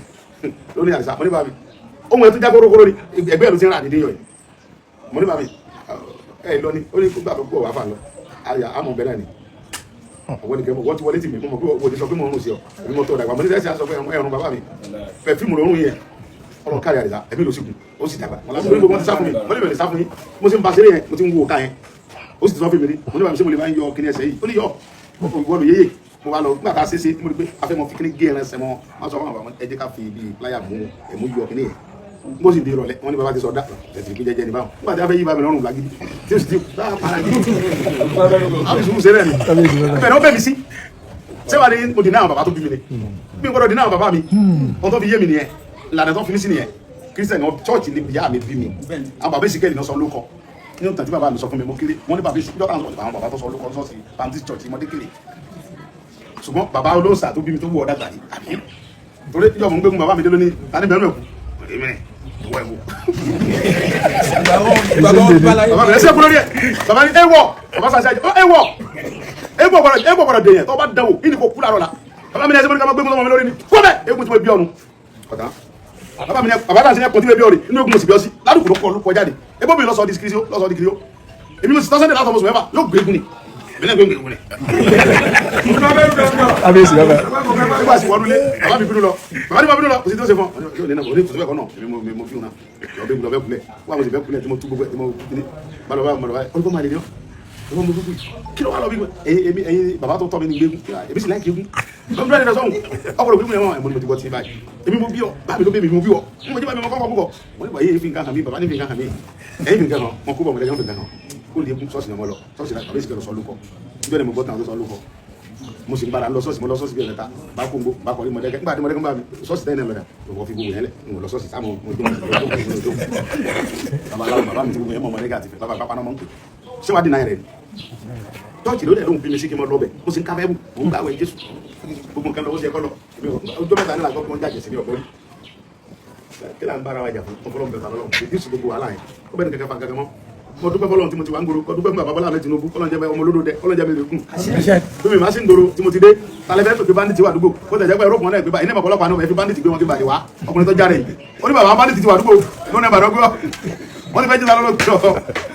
lórí àdìsá mo ní bàbá mi ohun ẹ̀ tó já kórókóró ni ẹgbẹ́ ẹ̀ ló ti ń rà nídìí yọ̀ yìí mo ní bàbá mi ẹ̀ lọ ni ó ní gbà tó gbọ́ wà fà lọ àyà àmọ̀ bẹ́ẹ̀ náà ni ọwọ́ ni kẹ́mọ̀ wọ́n ti wọlé tì mí mo mọ̀ pé wọ́n ti sọ pé mo rún sí ọ èmi mo tọ́ dàgbà mo ní sẹ́sẹ́ sọ pé ẹ̀rùn bàbá mi fẹ́ fíìmù lórún yẹn ọlọ́run kárí àdìsá ẹ̀mí ló sì kù ó sì dàgbà wọ́n ti sá fún mi wọ́n lè bẹ̀rẹ̀ sá fún yín mo sì ń ba ṣeré yẹn mo ti ń wo ọ̀ka yẹn ó sì ti sọ fún mi rí mo ní bàbá mi ṣé mo lè máa ń yọ kíní ẹsẹ̀ yìí ó ní yọ ìwọ́lù yéyè mo wá lọ nígbà tá a ṣeéṣe mo rí pé a fẹ́ mọ fi kíní gé ẹran ẹsẹ̀ mọ́ wọ́n sọ fún àwọn ẹ jẹ́ ká fi ibi pláyà mú ẹ̀mú yọ kíní yẹn mo sì di ìrọ̀lẹ́ wọ́n ní bàbá ti sọ dá tẹ̀sí kí jẹ́jẹ́ ní báwọn nígbà tí a fẹ́ yí bàbá mi lọ́rùn lágídí tí ó sì ti bá a para gidi àwọn ìṣubú ṣe rẹ̀ ni bẹ́ẹ̀ ni wọ́n bẹ̀ mí sí ṣé wàá ní mo dì náà bàbá tó bí mi ni bí n gbọ́dọ̀ dì náà bàbá mi wọ́n tó fi yé mi nìyẹn ìlànà tó fi mí sí nìyẹn kírísítẹ̀nì chọ́ọ̀chì ni ìyá mi bí mi àwọn bàbá ìsìnkẹ́lì náà sọ lóko nínú tàbí bàbá mi sọ fún mi mo kéré wọ́n ní bàbá ìsìnkẹ́lì àwọn bàbá tó sọ lóko sọ́ọ̀sì baptist church mọ́dé kéré ṣùgbọ́n bàbá olóòsà tó bí mi tó wù ọ́ dàgbà yìí àbí torí ìjọba ń gbé fún bàbá mi dé lónìí tani bẹ̀rù ẹ̀kú èmi ni ìwọ ẹ̀kú. bàbá mi ẹsẹ̀ kú lórí ẹ̀ bàbá ní ẹ̀wọ̀ bàbá sàṣẹ ẹ̀wọ̀ gbọ́dọ̀ dèyàn tó bá dánwò kí ni kò kú làrọ̀ la bàbá mi ní ẹsẹ̀ gbé mọ́ mi lórí ni kó bẹ́ẹ̀ egun tí mo bí ọ̀nù bàbá mi ní bàbá náà sí ní ẹkùn tí mo bí ọ̀rì inú egun mo sì bí ọ sí ládùúgbò ló kọ jáde ebó mi lọ́sọ̀ọ́ di kiri ó èmi mo sì tọ́sẹ̀ látọ̀ mọ̀sùn mẹ́fà yóò gbé egun ni mílẹ̀ gbé wọlé. abiyesi baba. nígbà tí wọ́n lulẹ̀ bàbá mi bínú lọ bàbá mi bínú lọ kò sí tó ṣe fún ọ yóò ní nàbọ̀ ní kò sí bẹ́ẹ̀ kọ́ náà èmi mo fi hùn náà lọ́bẹ̀ kulẹ̀ wọ́n àwọn ìbẹ̀ kulẹ̀ tí mo tú gbogbo ẹ̀ tí mo kíni balọ̀bá olùkọ́ máa lè ní ọ́ ọmọ mo gbogbo kí ló wà lọ bí ẹyin bàbá tó tọ́ mi ní ilé egun èmi sì láì kí egun lọ́dún ẹni sọ́hún ọkọ̀ òbí mi ẹ̀wọ̀n ẹ̀mọ́ ni mo ti gbọ́ ti báyìí èmi mo bí ọ bá mi ló bí mi mo bí ọ mo jẹ́ bá mi mọ́ kọ́kọ́ púpọ̀ mo ní bàyẹ̀ fi nǹkan hàn mí bàbá ní fi nǹkan hàn mí ẹ̀yìn fi nǹkan hàn mọ́ kó bọ̀ mọ́lẹ́yìn fi nǹkan hàn kó lè kún ṣọ́ọ̀ṣì náà mọ́ lọ ṣọ́ọ̀ṣì náà kàwé sì kẹ́lọ́ sọ lóko síbẹ̀ ni mo gbọ́ tàn tó sọ lóko mo sì ń bára lọ ṣọ́ọ̀ṣì mo lọ ṣọ́ọ̀ṣì bí ẹ̀rẹ́ta bá kó ngbó bá kọrí mọ̀dẹ́kẹ́ nígbà tí mọ̀dẹ́kẹ́ bá mi ṣọ́ọ̀ṣì tẹ́lẹ̀ lọ́dà mo fi gbogbo yẹn lẹ̀ mo lọ ṣọ́ọ̀ṣì sáà mo dó bàbá mi ti gbogbo yẹn mọ̀ mọ̀dẹ́kẹ́ àti fẹ́ bàbá pápá náà mọ̀ ń pè ṣé wàá dì náà rẹ̀ ni tọ́ọ̀tì ló dẹ̀ lóhun bí mi sí kí n mọ lọ bẹ̀ mo sì ń ká bẹ́ẹ̀ mo ń gbàwẹ̀ Jésù gbogbo nǹkan lọ ó ṣe kọ́ lọ ọjọ́ mẹ́ta nílà gbọ́ pé wọ́n jàjẹ́ sí ní ọ̀pọ̀ rí kí là ń bára wa jà fún ọpọlọpọ bẹ̀rẹ̀ lọ́wọ́ Jésù gbogbo wàhálà yẹn ó bẹ́ẹ̀ ní kankan fa kankan mọ́ mo dúpẹ́ fọlọ́run tí mo ti wá ń gbòòrò kọ́ dúpẹ́ fún bàbá Bọ́lá Ahmed Tinubu kọ́lọ́njẹ́ ọmọ olódò dẹ kọ́lọ́njẹ́ mi lè kún bí mi máa sì ń gbòòrò tí mo ti dé talẹ́ fẹ́ pé bandit wà àdúgbò kó tẹ̀jẹ́ pé ẹ̀rọ kan náà gbé bá iná ọ̀pọ̀lọpọ̀ àná fi bandit gbé wọn kí bàdé wá ọkùnrin tó jáde yìí ó ní bàbá bandit ti wà àdúgbò lónìí ìbàdàn gbé wọn ní fẹ́ jí lálọ́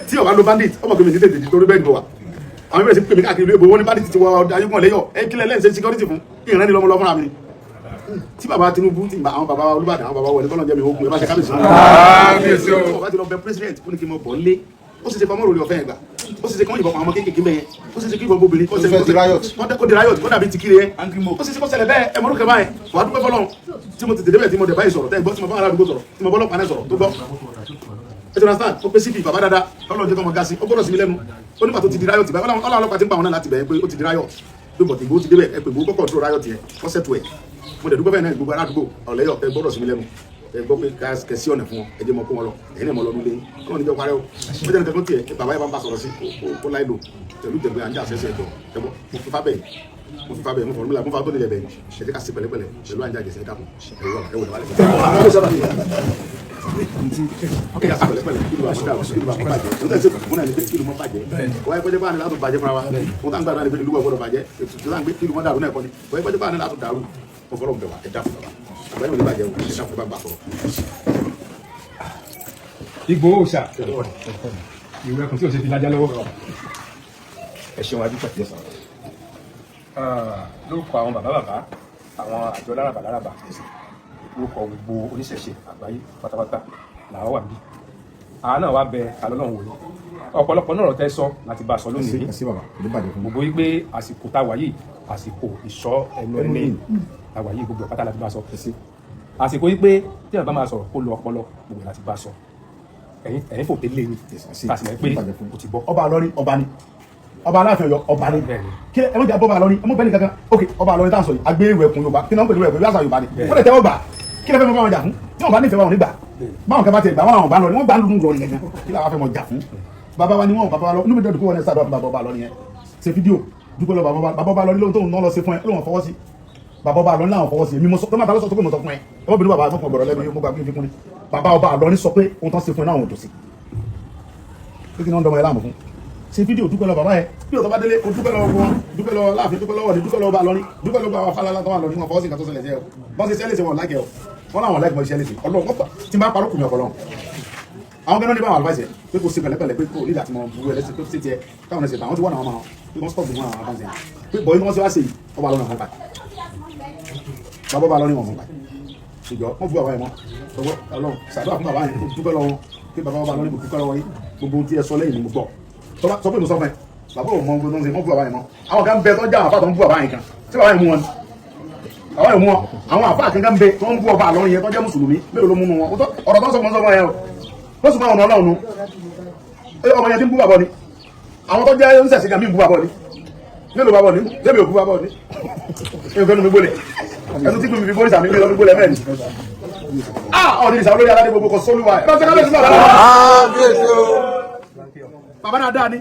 tí ọ̀gá lo bandit ọmọ kìí mi ti tètè torí bẹ́ẹ̀ ni bọ̀ wá àwọn ìbẹ̀rẹ̀ sí pèmí káàkiri ìlú èbò wọn ní bandit ti wọ ayégun ọ̀lẹ́yọ̀ ẹ kílẹ̀ lẹ́yìn ṣe security fún kí ìrìn lọ́mọ lọ́ fúnra mi tí bàbá Tinubu ti àwọn bàbá Olúbàdàn àwọn bàbá wọlé kọ́lọ́ jẹ́ mi ogun ẹ bá ṣe kábíyèsí wọn bá ti lọ bẹ president ó ní kí n mọ bọ̀ lé ó sì ṣe fọmọ́ òròlé ọ̀fẹ́ ẹ̀gbà ó sì ṣe kọ́ ìbọn àwọn ọmọ kéékèèké mẹ́yẹn ó sì ṣe kí ìbọn bóbìnrin ó sì ṣe kó di riot kó dàbí tìkiri yẹn ó sì ṣe kó ṣẹlẹ̀ bẹ́ẹ̀ ẹmọdún kẹ báyẹn wà á dúpẹ́ fọlọ́run tí mo ti débẹ̀ tí mo dẹ̀ báyìí sọ̀rọ̀ tẹ́ gbọ́ tí mo bá aládùúgbò sọ̀rọ̀ tí mo bọ́ lọ́pàá náà sọ̀rọ̀ tó gbọ́ ẹjọ́ náà stand ó pé síbi bàbá dáadáa ọlọ́run jẹ́ kọ́ ọmọ gasi ó gbọ́dọ̀ sí mi lẹ́nu ó nígbà tó ti di riot báyìí ọlọ́run ọlọ́pàá ti ń pa àwọn náà láti bẹ̀ẹ́ pé ó ti di riot pé bọ̀tì ìgbó ti débẹ̀ ẹ pé ìgbó kọ́kọ́ dúró riot yẹn wọ́n sẹ́tù ẹ̀ mo dẹ̀ dúpẹ́ bẹ́ẹ̀ náà gbogbo aládùúgbò ọ̀lẹ́yọ̀ ẹ gbọ́dọ̀ sí mi lẹ́nu ẹ gbọ́ pé kẹsí ọ̀nà fún wọn ẹ jẹ́ mọ kó wọn lọ ẹ̀yin náà mọ lọ́dún lẹ́yìn kọ́ni níjọ́ parẹ́ o ó jẹ́ nìkan tó tiẹ̀ bàbá yẹn bá ń bá sọ̀rọ̀ sí kó láì lò tẹ̀lú jẹ̀gbẹ́ àǹjẹ́ àṣẹṣẹ ẹ̀jọ̀ ẹ̀bọ̀ mo fi fá bẹ́ẹ̀ mo fọ̀rọ̀ mílà mo fa tó nílẹ̀ bẹ́ẹ̀ ẹ jẹ́ ká sí pẹ̀lẹ́pẹ̀lẹ́ pẹ̀lú àǹjẹ́ àjẹsẹ̀ ẹ̀dá fún ẹ̀wọ̀ wálé Ìgbòho ṣá ìwé ẹkùn tí o ṣe fi lájá lọ́wọ́ ẹ̀ṣẹ̀ wọn adúpẹ́ tiẹ̀ sọ̀rọ̀. lórúkọ àwọn bàbá àwọn àjọ lárabà lórúkọ gbogbo oníṣẹ̀ṣe àgbáyé pátápátá làwọn wà níbí àwọn náà wá bẹ àlọ́lọ́run wòye ọ̀pọ̀lọpọ̀ náà tẹ́ sọ láti bá a sọ lónìí gbogbo wípé àsìkò tá a wà yìí àsìkò ìṣọ́ ẹnu ẹni tá a wà yìí gbogbo pátá láti bá a sọ àsìkò yìí pé tí wọn bá máa sọ̀rọ̀ kó lo ọpọlọ gbogbo láti bá a sọ ẹ̀yin fò tẹ́lẹ̀ ni kàsìmọ̀ pé o ti bọ́. ọba àlọ́rí ọba ni ọba aláàfin Ọ̀yọ́ ọba ni kí ẹ mọ̀ jẹ́ bọ́ba àlọ́rí ẹ mọ̀ bẹ́ẹ̀ ni kankan ok ọba àlọ́rí tá à ń sọ yìí agbé ìwẹ̀ ẹ̀kún Yorùbá kí náà ń pè ní ìwẹ̀ ẹ̀kún yóò Yorùbá ni ó lè tẹ́wọ́ gbà kí lè fẹ́ mọ́ bá wọn jà fún tí wọ́n bá nífẹ̀ẹ́ wọn nígbà báwọn kẹfà tẹ̀ gbà wọn àwọn bá lọ ni wọ́n gbà ń lù lọ nìyẹn kí làwọn fẹ́ mọ jà fún bàbá wa ni wọn bàbá wa lọ inú mi dẹ́dùn kó wọn ẹ sáà bàbá ọba àlọ́rí yẹn ṣe fídíò dúpẹ́ lọ bàbá ọba àlọ́rí lóhun tóun náà lọ sí fún ẹ lóhun fọwọ́ sí bàbá ọba àlọ́rí láwọn fọwọ́ sí èmi tó má ta lọ sọ tó pé mo sọ fún ẹ ẹ wọ́n bínú bàbá àgbọ̀n gbọ̀rọ̀ lẹ́nu mo gbà fi kún ni bàbá ọba àlọ́rí sọ pé ohun tán ṣe fún ẹ náà wọn ò tó sí pé kí ni wọ́n dọmọ ẹ láàmú fún ṣe fídíò dúpẹ́ lọ bàbá ẹ bí ọ̀tọ́ bá délé o dúpẹ́ lọ wọn dúpẹ́ lọ láàfin dúpẹ́ lọ́wọ́ ni dúpẹ́ lọ bá lọ ní dúpẹ́ lọ bá wà fálálá tó wà lọ ní wọn fọwọ́ sí nǹkan tó ṣẹlẹ̀ sí ẹ o bọ́n ṣe ṣẹlẹ̀ sí wọn láìkẹ́ o wọn làwọn láìkẹ́ mọ́ iṣẹ́ lè ṣe ọlọ́run ọ̀pá tí n bá parọ́ kùnú ọ̀pọ̀lọ́ àwọn gẹ́gẹ́ ní báwọn àlùfáìsẹ̀ pé kò sí pẹ̀lẹ́pẹ̀lẹ́ pé kò nígbà tí mo bu ẹlẹ́sìn pé ṣe tiẹ̀ káwọn ẹsẹ̀ àwọn tí wọ́n náà máa pé wọ́n stop wọn àwọn àbáǹsẹ̀ pé bọ̀ inú wọn ṣe wá sí ọba lọ́nà fún pa bàbá bá lọ ní wọn fún pa ṣùgbọ́n wọ́n bu bàbá yẹn mọ́ ọgbọ́ ọlọ́run ṣàdúrà fún bàbá yẹn kó dúpẹ́ lọ́wọ́ pé bàbá bá lọ ní mo dúpẹ́ lọ́wọ́ yín gbogbo tí ẹ sọ lẹ́yìn ni mo gbọ́ sọ pé mo sọ fún ẹ bàbá ò mọ gbogbo tó ń ṣe wọ́n bu bàbá yẹn mọ́ àwọn kan bẹ tó já àwọn àfáà tó ń bu bàbá yẹn kan tí bàbá yẹn mú wọn àwọn yẹn mú wọn àwọn àfáà kankan bẹ tó ń bu ọba àlọ́ yẹn tó jẹ́ mùsùlùmí mélòó ló mú wọn ọ̀rọ̀ tó ń sọ fún ọ yẹn o tó sì fún àwọn ọlọ́run ọmọ yẹn ti ń bú bàbá ni àwọn tó jẹ́ ń sẹ̀sìn kan bí ń bú bàbá ni mélòó bàbá ni débi òkú bàbá ni ẹnu mi gbólẹ̀ ẹnu tí mi fi bórísà mi gbé lọ́dún gbólẹ̀ mẹ́rin ọ̀dẹ̀ ìsàwọn olórí aládé gbogbo kò sólúwa ẹ̀ bá ṣe kábíyèsí bàbá náà dáa ni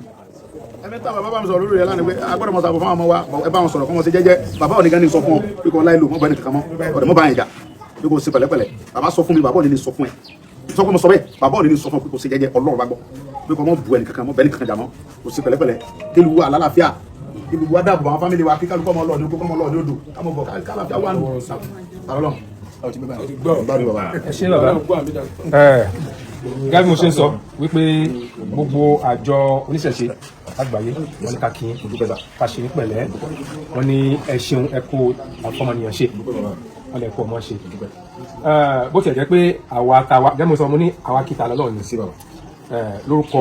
ẹni tí àwọn bàbá mi sọ̀rọ̀ lórí rẹ̀ lánàá pé agbọ́dọ̀ mọ̀ sàbò fún àwọn ọmọ wa ẹ bá wọn sọ̀rọ̀ fún wọn ṣe jẹ́jẹ́ bàbá òní gan ni sọ fún ọ pé kò láì lò mọ́ bá ẹni kankan mọ́ ọ̀dẹ̀ mọ́ bá yẹn jà pé kò ṣe pẹ̀lẹ́pẹ̀lẹ́ bàbá sọ fún mi bàbá òní ni sọ fún ẹ sọ pé mo sọ bẹ́ẹ̀ bàbá òní ni sọ fún ọ pé kò ṣe jẹ́jẹ́ Ọlọ́run bá gbọ́ pé kò mọ́ bu ẹni kankan mọ́ bẹ́ẹ̀ ni kankan jà mọ́ kò ṣe pẹ̀lẹ́pẹ̀lẹ́ kí lu wa lálàáfíà kí gbogbo adáàbò àwọn fámìlì wa kí kálukọ́ ọmọ ọlọ́ọ̀ni kó kọ́mọ ọlọ́ọ̀ni odò kámọ́ bọ̀ kálàáfíà wà nù. gẹ́gẹ́ bí mo ṣe ń sọ wípé gbogbo àjọ oníṣẹ̀ṣe àgbáyé wọn ní ká kí ká ṣe ní pẹ̀lẹ́ wọn ní ẹ ṣeun ẹ kó àfọmọnìyàn ṣe wọn lè kó ọmọ ṣe bó tiẹ̀ jẹ́ pé àwa tàwa gẹ́gẹ́ bí mo sọ mo ní àwa kìtà lọ́lọ́run ní sí bàbá lórúkọ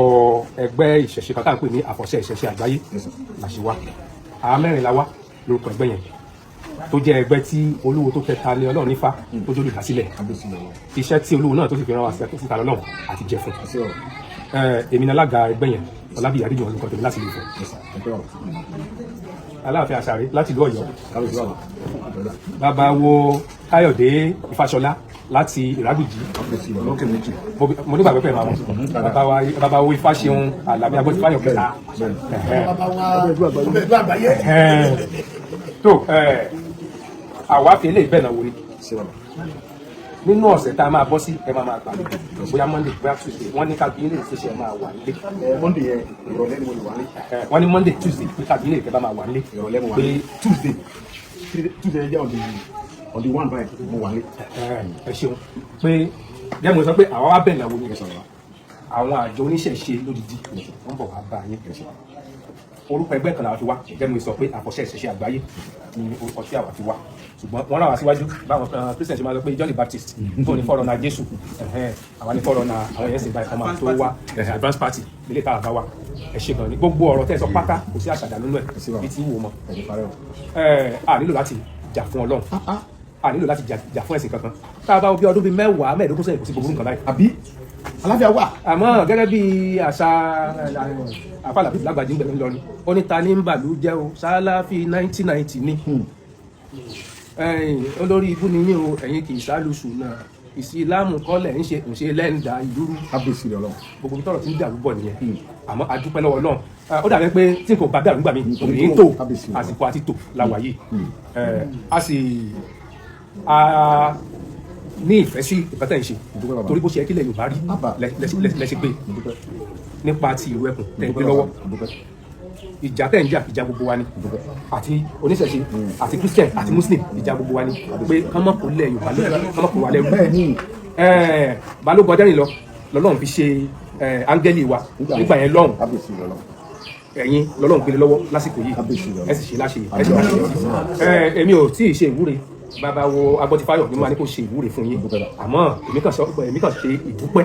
ẹgbẹ́ ìṣẹ̀ṣe kan tá à ń pè ní àfọ̀ṣẹ ìṣẹ̀ṣe àgbáyé làṣìwá àwa mẹ́rin la wá lórúkọ ẹgbẹ́ yẹn tó jẹ́ ẹgbẹ́ tí olúwo tó kẹta lé ọlọ́run nífà tó jólù dásílẹ̀ iṣẹ́ tí olúwo náà tó sì fi rán wa síta lọ́lọ́run àti jẹ fún èmi ní alága ẹgbẹ́ yẹn ọlábìyí àdéjọ olùkọ́ tèmi láti lè fẹ́ aláàfin àṣàrí láti ìlú Ọ̀yọ́ bàbá wo káyọ̀dé ìfàṣọlá láti ìrágbìjí mo ní gbàgbé pẹ̀lú àwọn bàbá wo ìfàṣẹun àlàbí agbóṣùfáyọ̀ kẹta tó àwa fi eléyìí bẹ́ẹ̀ náà wọlé nínú ọ̀sẹ̀ tá a máa bọ́ sí ẹ máa gbàgbé bóyá Monday bóyá Tuesday wọ́n ní kábíyé lè ṣe máa wà nílé. Monday yẹn ìrọ̀lẹ́ ni mo lè wà nílé. Wọ́n ní Monday Tuesday pé kábíyé lè kẹ́ bá máa wà nílé. ìrọ̀lẹ́ mo wà nílé Tuesday jẹ́ on the one by mo wà nílé. ẹ ṣeun pé jẹ́ mo sọ pé àwa wá bẹ̀ náà wo ni àwọn àjọ oníṣẹ̀ṣe lódìdí wọ́n bọ̀ wá bá yín orúkọ ẹgbẹ́ kan làwọn fi wá gẹ́gẹ́ bí mo sọ pé àfọ̀ṣẹ ìṣẹ̀ṣe àgbáyé ni orúkọ tí àwa fi wá ṣùgbọ́n wọ́n rán wa síwájú báwọn Christian ṣe máa sọ pé John the Baptist tó ní fọ́rọ̀ na Jésù àwọn ní fọ́rọ̀ na àwọn yẹn sì bá ẹ̀kọ́ máa tó wá advance party ilé tá a bá wa ẹ ṣe gan ni gbogbo ọ̀rọ̀ tẹ́ ẹ sọ pátá kò sí àṣàdá nínú ẹ̀ bí tí wò mọ́ a nílò láti jà fún Ọlọ́run a nílò láti jà fún ẹ̀sìn kankan tá a bá bí ọdún bíi 10 mẹ́ẹ̀ẹ́dógún sẹ́yìn kò sí gbogbo nǹkan báyìí àbí aláfíà wà. àmọ́ gẹ́gẹ́ bí àṣà àfàlàbí lágbàdì ń gbẹ̀mí lọ ni ó ní ta ní ń bàlú jẹ́ o Sàláfì 1990 ni olórí ibú ni yín o ẹ̀yin kì í sálùsù náà ìsìlámù kọ́lẹ̀ ń ṣe lẹ́ńdà ìlúrú gbogbo tọrọ tí ń dàrú bọ̀ nìyẹn àmọ́ a dúpẹ́ lọ́wọ́ náà ó dàbí pé tí kò bá dàrú gbà mí kò ní tò àsìkò àti tò làwà yìí a sì ní ìfẹ́ sí ìbátá ìṣe torí bó ṣe yẹ kí lẹ́yìn Yorùbá rí lẹ́sẹ̀ pé nípa ti ìlú ẹkùn tẹ̀ ń gbé lọ́wọ́ ìjà tẹ̀ ń jà ìjà gbogbo wa ni àti oníṣẹ̀ṣe àti Christian àti Muslim ìjà gbogbo wa ni pé kọ́mọ́ kò lẹ̀ Yorùbá lẹ́rú kọ́mọ́ kò wà lẹ́rú Balógun Ọdẹ́rìn lọ́lọ́run fi ṣe áńgẹ́lì wa nígbà yẹn lọ́hùn ẹ̀yin lọ́lọ́run gbélé lọ́wọ́ lásìkò yìí ẹ sì ṣe láṣẹ ẹ sì láṣẹ èmi ò tí ì ṣe ìwúre bàbá wo Agbọ́tifáyọ̀ ni mo ní kó ṣe ìwúre fún yín àmọ́ èmi kàn ṣe ìdúpẹ́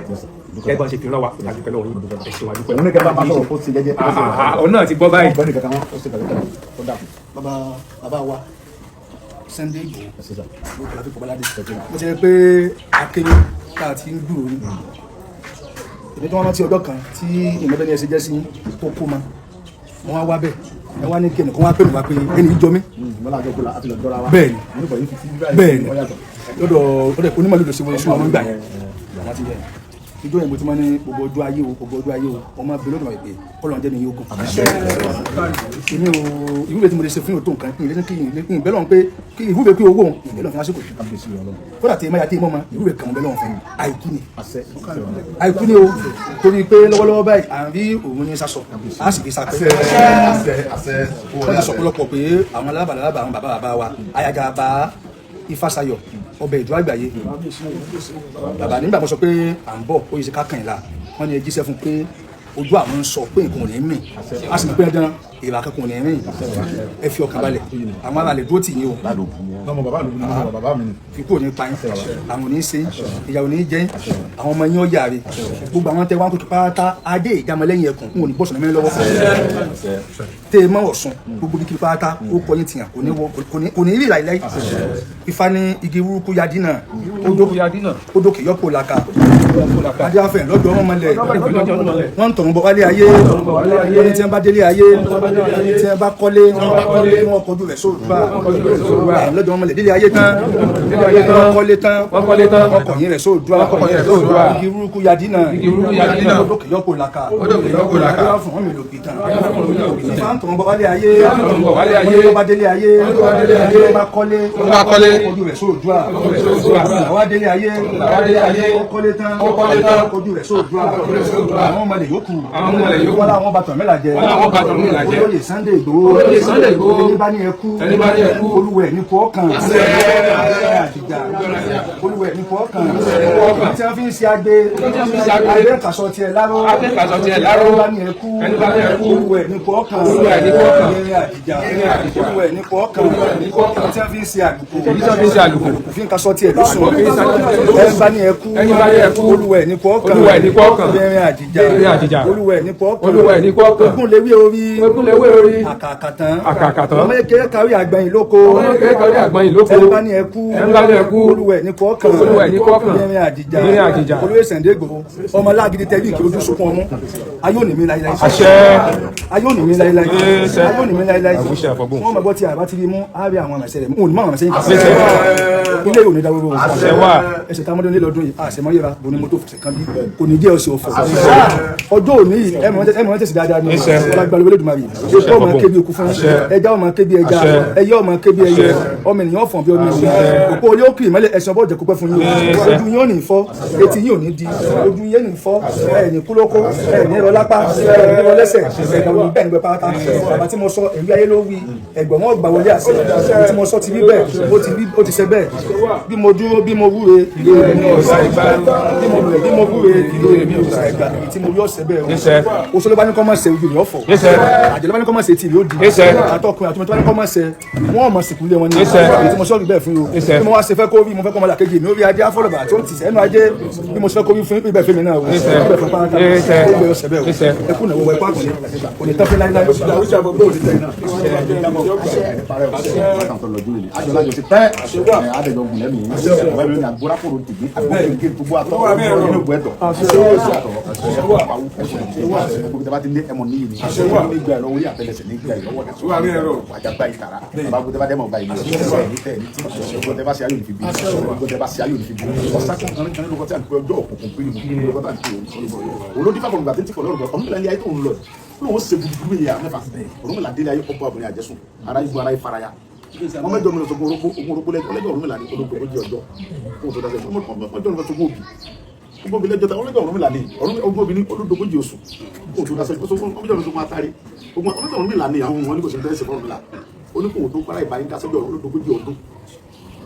ẹgbẹ́ bá ṣe fi rán wa láti pẹ́ lọ́wọ́ yín ẹ̀sìn wa dúpẹ́. òun ní kẹ́ bá máa sọ̀rọ̀ kó ti jẹ́jẹ́. òun náà ti gbọ́ báyìí. bàbá wa Sunday Igboho ló kọ́ láti kọ́báládé mo ti rí pé akéwì tá a ti ń dùn ní èmi tí wọ́n rántí ọjọ́ kan tí ìmọ̀bẹ́ ni ẹ ṣe jẹ́ sí tó kó ma wọ́n á wá bẹ́ẹ̀ ẹ wá ní kí ẹnìkan wá pè mí wá pé ẹni ìjọ mi bẹ́ẹ̀ ni lọ́dọ̀ onímọ̀ lòdò sí wọn sún àwọn ìgbà yẹn ìjọ yẹn mo ti máa ní gbogbo ọjọ́ ayé o ọmọ abẹ lọ́dọ̀ ìpè kọ́lọ̀ jẹ́ mi yóò gùn. èmi ò ìwúre tí mo lè ṣe fún yóò tó nǹkan kí n bẹ́ẹ̀ lọ́n pé kí ìwúre pé owó ìbẹ́ lọ́n fi lásìkò fúnra tí ẹ máa yà tí ẹ mọ́ ma ìwúre kàn bẹ́ẹ̀ lọ́n fẹ́ àìkú ni o torí pé lọ́wọ́lọ́wọ́ báyìí à ń rí òun ní sásọ á sì fi sápẹ́. wọ́n ti sọ pọ̀lọpọ̀ pé àwọn alábàlábà àwọn bàbá wa Ayagaba Ifásayọ̀ ọbẹ̀ ìjọ àgbáyé bàbá nígbà mo sọ pé à ń bọ̀ ó yẹ sí ká kàn yín la wọ́n ní ẹ jíṣẹ́ fún pé ojú àwọn ń sọ pé nǹkan ò ní mì á sì ní pé ẹdán ìlà kankan ò ní rìn ẹ fi ọkàn balẹ̀ àwọn ará lè dúró tì yín o ikú ò ní pa yín àwọn ò ní ṣe ìyà ò ní jẹ àwọn ọmọ yín ó yàre gbogbo àwọn tẹ wọn kò tó pátá adé ìjàmọlẹ́yìn ẹkùn n ò ní bọ́sùn mẹ́rin lọ́wọ́ tẹ ẹ mọ́ ọ̀sùn gbogbo bíkí pátá ó kọ yín tìyàn kò ní rí láìláì Ifá ní igi wúrúkú yadínà ó dókè yọpọ̀ làkà adé afẹ́ lọ́dọ̀ ọmọ mọ́lẹ̀ wọ́n ń tọ̀run bọ̀ wálé ayé wọ́n tí wọ́n bá délé ayé tí wọ́n bá kọ́lé wọ́n kọjú rẹ̀ sóòrùbá lọ́dọ̀ ọmọ mọ́lẹ̀ délé ayé tán wọ́n kọ́lé tán wọ́n kọ̀yìn rẹ̀ sóòrùbá igi wúrúkú yadínà ó dókè yọpọ̀ làkà adé afẹ́ wọ́n mi lò pì tán Ifá ń tọ̀run bọ̀ wálé ayé wọ́n bá délé ayé wọ́n bá kọ́lé kọjú rẹ̀ sóòrùbá àwọn adélé ayé wọ́n kọ́lé tán kọjú rẹ̀ sóòrùbá àwọn ọmọdé yòókù wọ́n láwọn bàtàn mẹ́la jẹ olóyè Sunday Igboho ẹni bá ní ẹkú olúwẹ̀ ní kú ọkàn àtìjà. olúwẹ̀ ní kọ́ kan tí wọ́n fi ń ṣe agbe kàṣọ tiẹ̀ láró ẹni bá ní ẹkú olúwẹ̀ ní kọ́ kan eré àdìjà olúwẹ̀ ní kọ́ kan tí wọ́n fi ń ṣe àlùkò òfin kàṣọ tiẹ̀ lóṣùn ẹni bá ní ẹkú olúwẹ̀ ní kọ́ kan eré àdìjà olúwẹ̀ ní kọ́ kan ogún léwé orí àkàkàtàn ọmọ kékeré kárí àgbẹ̀yìn lóko ẹni bá ní ẹkú olúwẹ̀ ní kọ́ kan eré àdìjà olúwẹ̀ Sunday Igboho ọmọ lágídí tẹ́lí kí ojú sunkún ọmú ayé òní mi láíláí ayé òní mi láíláí wọ́n mọ̀ gbọ́ tí àbá ti rí mú àárẹ̀ àwọn àmọ̀ṣẹ́ rẹ̀ òní mọ̀ àwọn àmọ̀ṣẹ́ yìí ilé òní dáwọ́rọ́ ẹsẹ̀ táwọn ọdún lọ́dún yìí àṣẹmọ́ yẹra bò ní mọ́tò fẹ̀sẹ̀ kan bí kò ní jẹ́ ọ̀sẹ̀ ọ̀fọ̀ ọjọ́ òní yìí ẹmọ tẹ̀sí dáadáa ní ọlágbàlú Olódùmarè èkó ọmọ kébi òkú fún ẹja ọmọ kébi ẹja ẹyẹ ọmọ kébi ẹyẹ ọmọ ènìyàn ọ̀fọ̀n bí ọmọ ènìyàn òpó olé òkè ìmọ́lẹ̀ ẹ̀sìn ọbọ̀ jẹ́ kópẹ́ fún yín ojú yín ò ní fọ́ etí yín ò ní di ojú yín ní fọ́ ẹ̀yìn kúlókó ẹ̀yìn ẹ̀rọ lápá ẹ̀yìn ẹ̀rọ lẹ́sẹ̀ ẹ̀gbọ̀n ní bẹ́ẹ̀ ní bẹ́ẹ̀ pátá àbá tí mo sọ èyí ayé ló wí ẹ̀gbọ̀n wọn gbà wọlé àṣẹ tí mo sọ ti rí bẹ́ẹ̀ ó ti ṣe bẹ́ẹ̀ bí mo dúró bí mo wúre ìlú rẹ̀ ní ọ̀sán ìgbà bí mo lẹ̀ bí mo wúre ìlú rẹ̀ ní ọ̀sán ìgbà tí mo rí ọ̀sẹ̀ bẹ́ẹ̀ o sọ ló bá ní kọ́ mọ̀ ṣe ojú rẹ̀ ọ̀fọ̀ àjẹ́ ló bá ní kọ́ mọ̀ ṣe tí ìlú ó di àtọkùnrin àti ọmọ tó bá ní kọ́ mọ̀ ṣe wọ́n mọ̀ sìnkú lé wọn ní èyí tí mo sọ́ọ̀rì bẹ́ẹ̀ fún yìí bí mo wá ṣe fẹ́ kó rí mo fẹ́ kọ́ ọmọdé àkejì mi ó rí ajé afọ́lọ́bà tó ń tì sẹ́nu ajé bí mo ṣe fẹ́ kó rí fún ibẹ̀ fún mi náà wọ́n ibẹ̀ fún pátá ó gbé ọ̀sẹ̀ bẹ́ẹ̀ o ẹkú náà wọ ẹkú àkùnrin kò ní tọ́fẹ́ láíláí olóhùn ṣe gbogbo yìí àmẹ́fà olóhùn là délé ayé ọ̀pọ̀ àbúrò àjẹsùn ara igun ara ìfaraya wọ́n mẹ́jọ mi lọ sọ́kún orókó lẹ́jọ́ ọ̀rùn mi là ní olóògbé ojú ọjọ́ fún òtò dáṣẹ́ mẹ́jọ mi lọ sọ́kún òbí gbogbo mi lẹ́jọ́ lẹ́jọ́ ọ̀rùn mi là ní ogún obìnrin olódogójì oṣù fún òtò dáṣẹ́ mẹ́jọ mi sọ́kún atari ogun ọ̀rùn mi là ní àwọn wọn ní kò sí tẹ́lẹ̀ sẹ́fọ́n mi là oníkùn tó para ìbáyín dáṣẹ́jọ́ olódogójì ọdún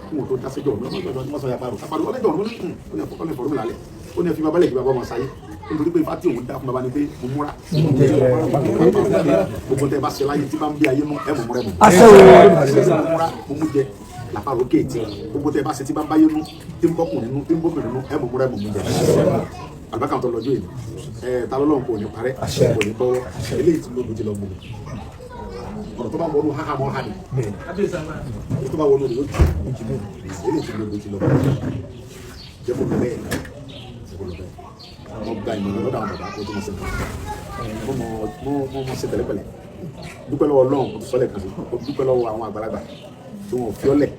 fún òtò dáṣẹ́jọ́ ọdún ó ní ẹ̀fí babalẹ̀ kí bàbá ọmọ sáyé nítorí pé ifá tí òun dá fún bàbá ni pé mo múra gbogbo tẹ bá ṣe láyé tí bá ń bí ayé mú ẹ mọ̀ múra mo múra mo mú jẹ làpárò kéètì gbogbo tẹ bá ṣe tí bá ń báyé mú tí ń bọ́kùnrin nú tí ń bọ́kùnrin nú ẹ mọ̀ múra mo mú jẹ àlùbákà tó lọ́jọ́ yìí ta lọ́lọ́run kò ní parẹ́ kò ní bọ́wọ́ eléyìí tí ló ti lọ gbogbo ọ̀rọ̀ tó bá wọnú háhá mọ́ hàní tó bá wọnú eléyìí tí ló ti lọ jẹ́ kó bẹ́ẹ̀ mo gba ìmọ̀ràn lọ́dọ̀ àwọn bàbá kó tó mọ̀ sí mo ṣe pẹ̀lẹ́pẹ̀lẹ́ dúpẹ́ lọ́wọ́ Ọlọ́run kò sọ́lẹ̀ kan dúpẹ́ lọ́wọ́ àwọn àgbàlagbà tí wọ́n fi ọ́lẹ̀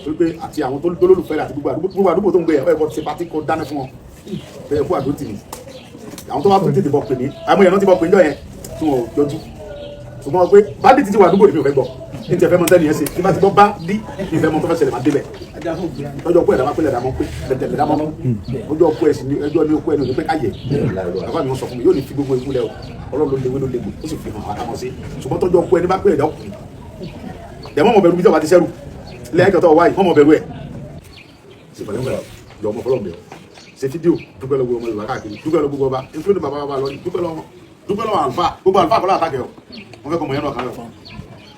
torí pé àti àwọn tó lólùfẹ́ àti gbogbo àdúgbò tó ń gbé ẹ̀kọ́ ti pati kó dáná fún wọn bẹ́ẹ̀ kó àdó tì mí àwọn tó wá tó tètè bọ̀ pè mí àwọn èèyàn ti bọ̀ pè ń jọ yẹn tí wọ́n yọjú ṣùgbọ́n pé bá dì títí wà àdúgbò mi ò fẹ́ gbọ́ ní ti ẹ̀fẹ́ mọ́ tẹ́lẹ̀ yẹn ṣe tí bá ti gbọ́ bá dí ìfẹ́ mọ́ tó fẹ́ ṣẹlẹ̀ máa débẹ̀ lọ́jọ́ ọkọ ẹ̀dá máa pẹ́lẹ̀ ẹ̀dá mọ́ pé tẹ̀tẹ̀lẹ̀ ẹ̀dá mọ́ lọ́jọ́ ọkọ ẹ̀sìn ní ẹjọ́ ní ọkọ ẹ̀nù ní pé káyẹ̀ bàbá mi wọ́n sọ fún mi yóò ní fi gbogbo ikú lẹ̀ Ọlọ́run ló léwé ló léwu ó sì fi hàn àmọ́ sí ṣùgbọ́n tọ́jọ́ ọkọ ẹni bá pẹ́ ẹ̀dá ọkùnrin dẹ̀mọ́ mọ̀ bẹ̀rù bí tọ́ba ti sẹ́rù lẹ́yìn tó wáyé mọ̀ bẹ̀rù ẹ̀ jọ ọmọ fọlọ́ bẹ̀rù ṣe fídíò dúpẹ́ lọ́wọ́ ọmọ Yorùbá káàkiri dúpẹ́ lọ́wọ́ gbogbo ọba nítorí bàbá wa lọ dúpẹ́ lọ́wọ́ àlùfáà gbogbo àlùfáà kọ́lá àtàkẹ́ ọ wọ́n fẹ́ kọ́ mọ̀ yẹn náà kan lọ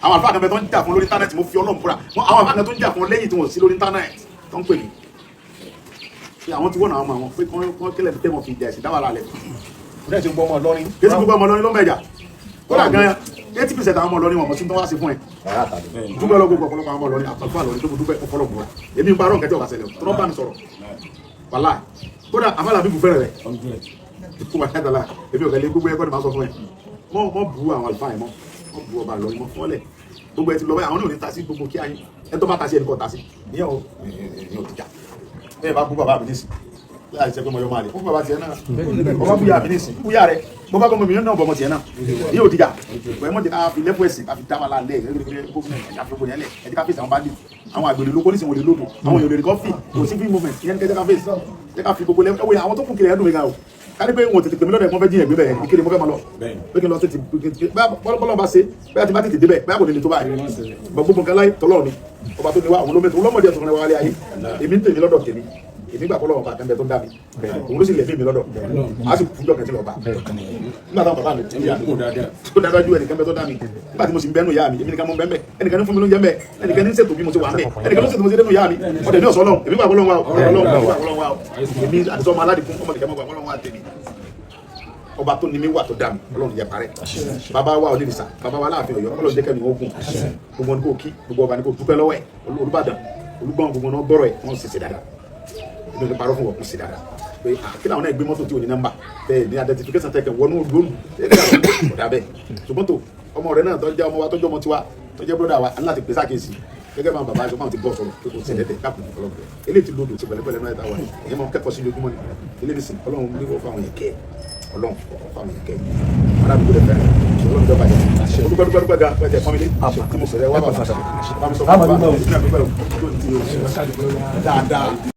àwọn àlùfáà kan bẹ tó ń jà fún lórí íńtánẹ́ẹ̀tì mo fi Ọlọ́run búra àwọn àlùfáà kan tó ń jà fún lẹ́yìn tí wọ́n sí lórí íńtánẹ́ẹ̀tì tó ń pè mí àwọn tí wọ́n náà mọ̀ àwọn pé kọ́ kílẹ̀ fi tẹ́mọ̀ fi jà ẹ̀sìn dáwà lálẹ́ ọdún ti gbọ́ ọmọ lọ́rin kéésì gbogbo ọmọ lọ́rin ló mẹ́jà kódà gan 80% àwọn ọmọ lọ́rin wọn mọ̀ sí tó wá sí fún ẹ̀ dúpẹ́ lọ́gbogbo ọ̀pọ̀lọpọ̀ àwọn ọmọ lọ́rin àtàlùfáà lọ́rin tó dúpẹ́ ọ̀pọ̀lọpọ̀ èmi ń parọ́ kẹtẹ́ ọ̀bà ṣẹlẹ̀ tó bá mi sọ̀rọ̀ wàlá kódà àfàlà bíbù fẹ́rẹ̀ rẹ̀ kó wà kẹtàlá èmi ò kẹlẹ́ gbogbo ẹ̀kọ́ ni máa sọ fún ẹ mọ́ bu àwọn àlùfáà yẹn mọ́ bu ọba lọ́rin mọ́ fọ́lẹ̀ gbogbo ẹ ti lọ báyìí àwọn náà ní tasí gbogbo kí ayé ẹ tó bá tasí ẹnì kan tasí ìyẹn ò tìjà bẹ́ẹ̀ bá bú bàbá mi nísìn láì ṣe pé mo yọ máa lè fún bàbá tiẹ̀ náà ọmọ búyà mi nísìn búyà rẹ mo bá gbọmọ mi náà bọmọ tiẹ̀ náà ìyẹn ò tìjà pẹ̀lú mọ́tì ká fi lẹ́fù ẹ̀sìn ká fi dáwà lálẹ́ ẹ̀ẹ́dẹ́gbẹ̀rẹ́ ẹ̀ ká fèsì àwọn bandit àwọn àgbèrè lóko nísìn wọlé lódò àwọn èèyàn lè kọ́ fì kò sí free movement ìyẹn kẹ́kẹ́ ká fèsì ẹ̀ ká fi gbogbo lẹ́fù ẹ̀wẹ̀ àwọn tó kún kiri ẹ̀dùn mi gan o kárí pé wọn tètè pèmí lọ́dọ̀ ẹ̀kọ́ fẹ́ jíyàn gbé bẹ́ẹ̀ ìkéde mo fẹ́ máa lọ pé kí n lọ tètè bọ́lọ́ bá ṣe bẹ́ẹ̀ ti bá tètè débẹ̀ bẹ́ẹ̀ kò lè tó báyìí gbogbo nǹkan láyé tọ́lọ́ ni ọba tó ní wa àwọn olómẹ́tò olómọdé ẹ̀tọ́ wálé ayé èmi ń tèmi lọ́dọ̀ tèmi èmi gbà kọ́lọ́ ọba àkànbẹ tó dá mi òun ló sì lẹ̀ fún mi lọ́dọ̀ a sì fújọ́ kẹ́tì lọ́ba nígbà táwọn bàbá mi ti yà tó dáadáa ju ẹnìkan bẹ tó dá mi nígbà tí mo sì ń bẹ́nu yá mi èmi nìkan mo ń bẹ́ẹ̀ ẹnìkan ní fún mi ló ń jẹ́ mẹ́ ẹnìkan ní ṣètò bí mo ti wà mẹ́ ẹnìkan ní ṣètò mo ti dẹ́nu yá mi ọ̀dẹ̀ ní ọ̀sọ́ lọ́hùn èmi gbà kọ́lọ́ wa èmi àti ọmọ aládìkún ọmọ nìkan mọ́ gbà kọ́lọ́ wa tèmi ọba tó ní mi wà tó dá mi Ọlọ́run jẹ́ parẹ́ bàbá wa Onírìṣà bàbá wa Aláàfin Ọ̀yọ́ Ọlọ́run jẹ́ kẹ́mi ogun gbogbo ní kò kí gbogbo ọba ní kò dúpẹ́ lọ́wọ́ ẹ̀ Olúbàdàn Olúgbọ̀n gbogbo náà gbọ́rọ̀ ẹ̀ wọ́n sì ṣe dáadáa ìlú ní parọ́ fún wọn kò sí dáadáa pé kí làwọn náà gbé mọ́tò tí ò ní nọ́mbà bẹ́ẹ̀ ní identification tẹ̀kẹ̀ wọnú olóòlù ọ̀dà bẹ́ẹ̀ ṣùgbọ́n tó ọmọ rẹ náà tọ́jú ọmọ wa tọ́jú ọmọ tiwa tọ́jú bọ́dà wa aláàtì pèsè àkèsì gẹ́gẹ́ bá bàbá àjọpọ̀ ti bọ́ sọ̀rọ̀ pé kò ṣẹlẹ̀ tẹ̀ káàpù ọlọ́gbẹ̀ eléyìí ti lòdù ti pẹ̀lẹ́pẹ̀lẹ́ náà ìtawà ẹ̀yẹ́ máa kẹ́kọ̀ọ́ sí lójúmọ́ ni eléyìí sì Ọlọ́run ní wọ́n fáwọn yẹn kẹ́ Ọlọ́run fáwọn yẹn kẹ́ arábìnrin rẹ̀ fẹ́ràn Ọlọ́run jọba jẹ́ olùgbàdúgbà ga pẹ̀tẹ̀ fámílì tí mo fẹ̀rẹ̀ wá bàbá dáadáa.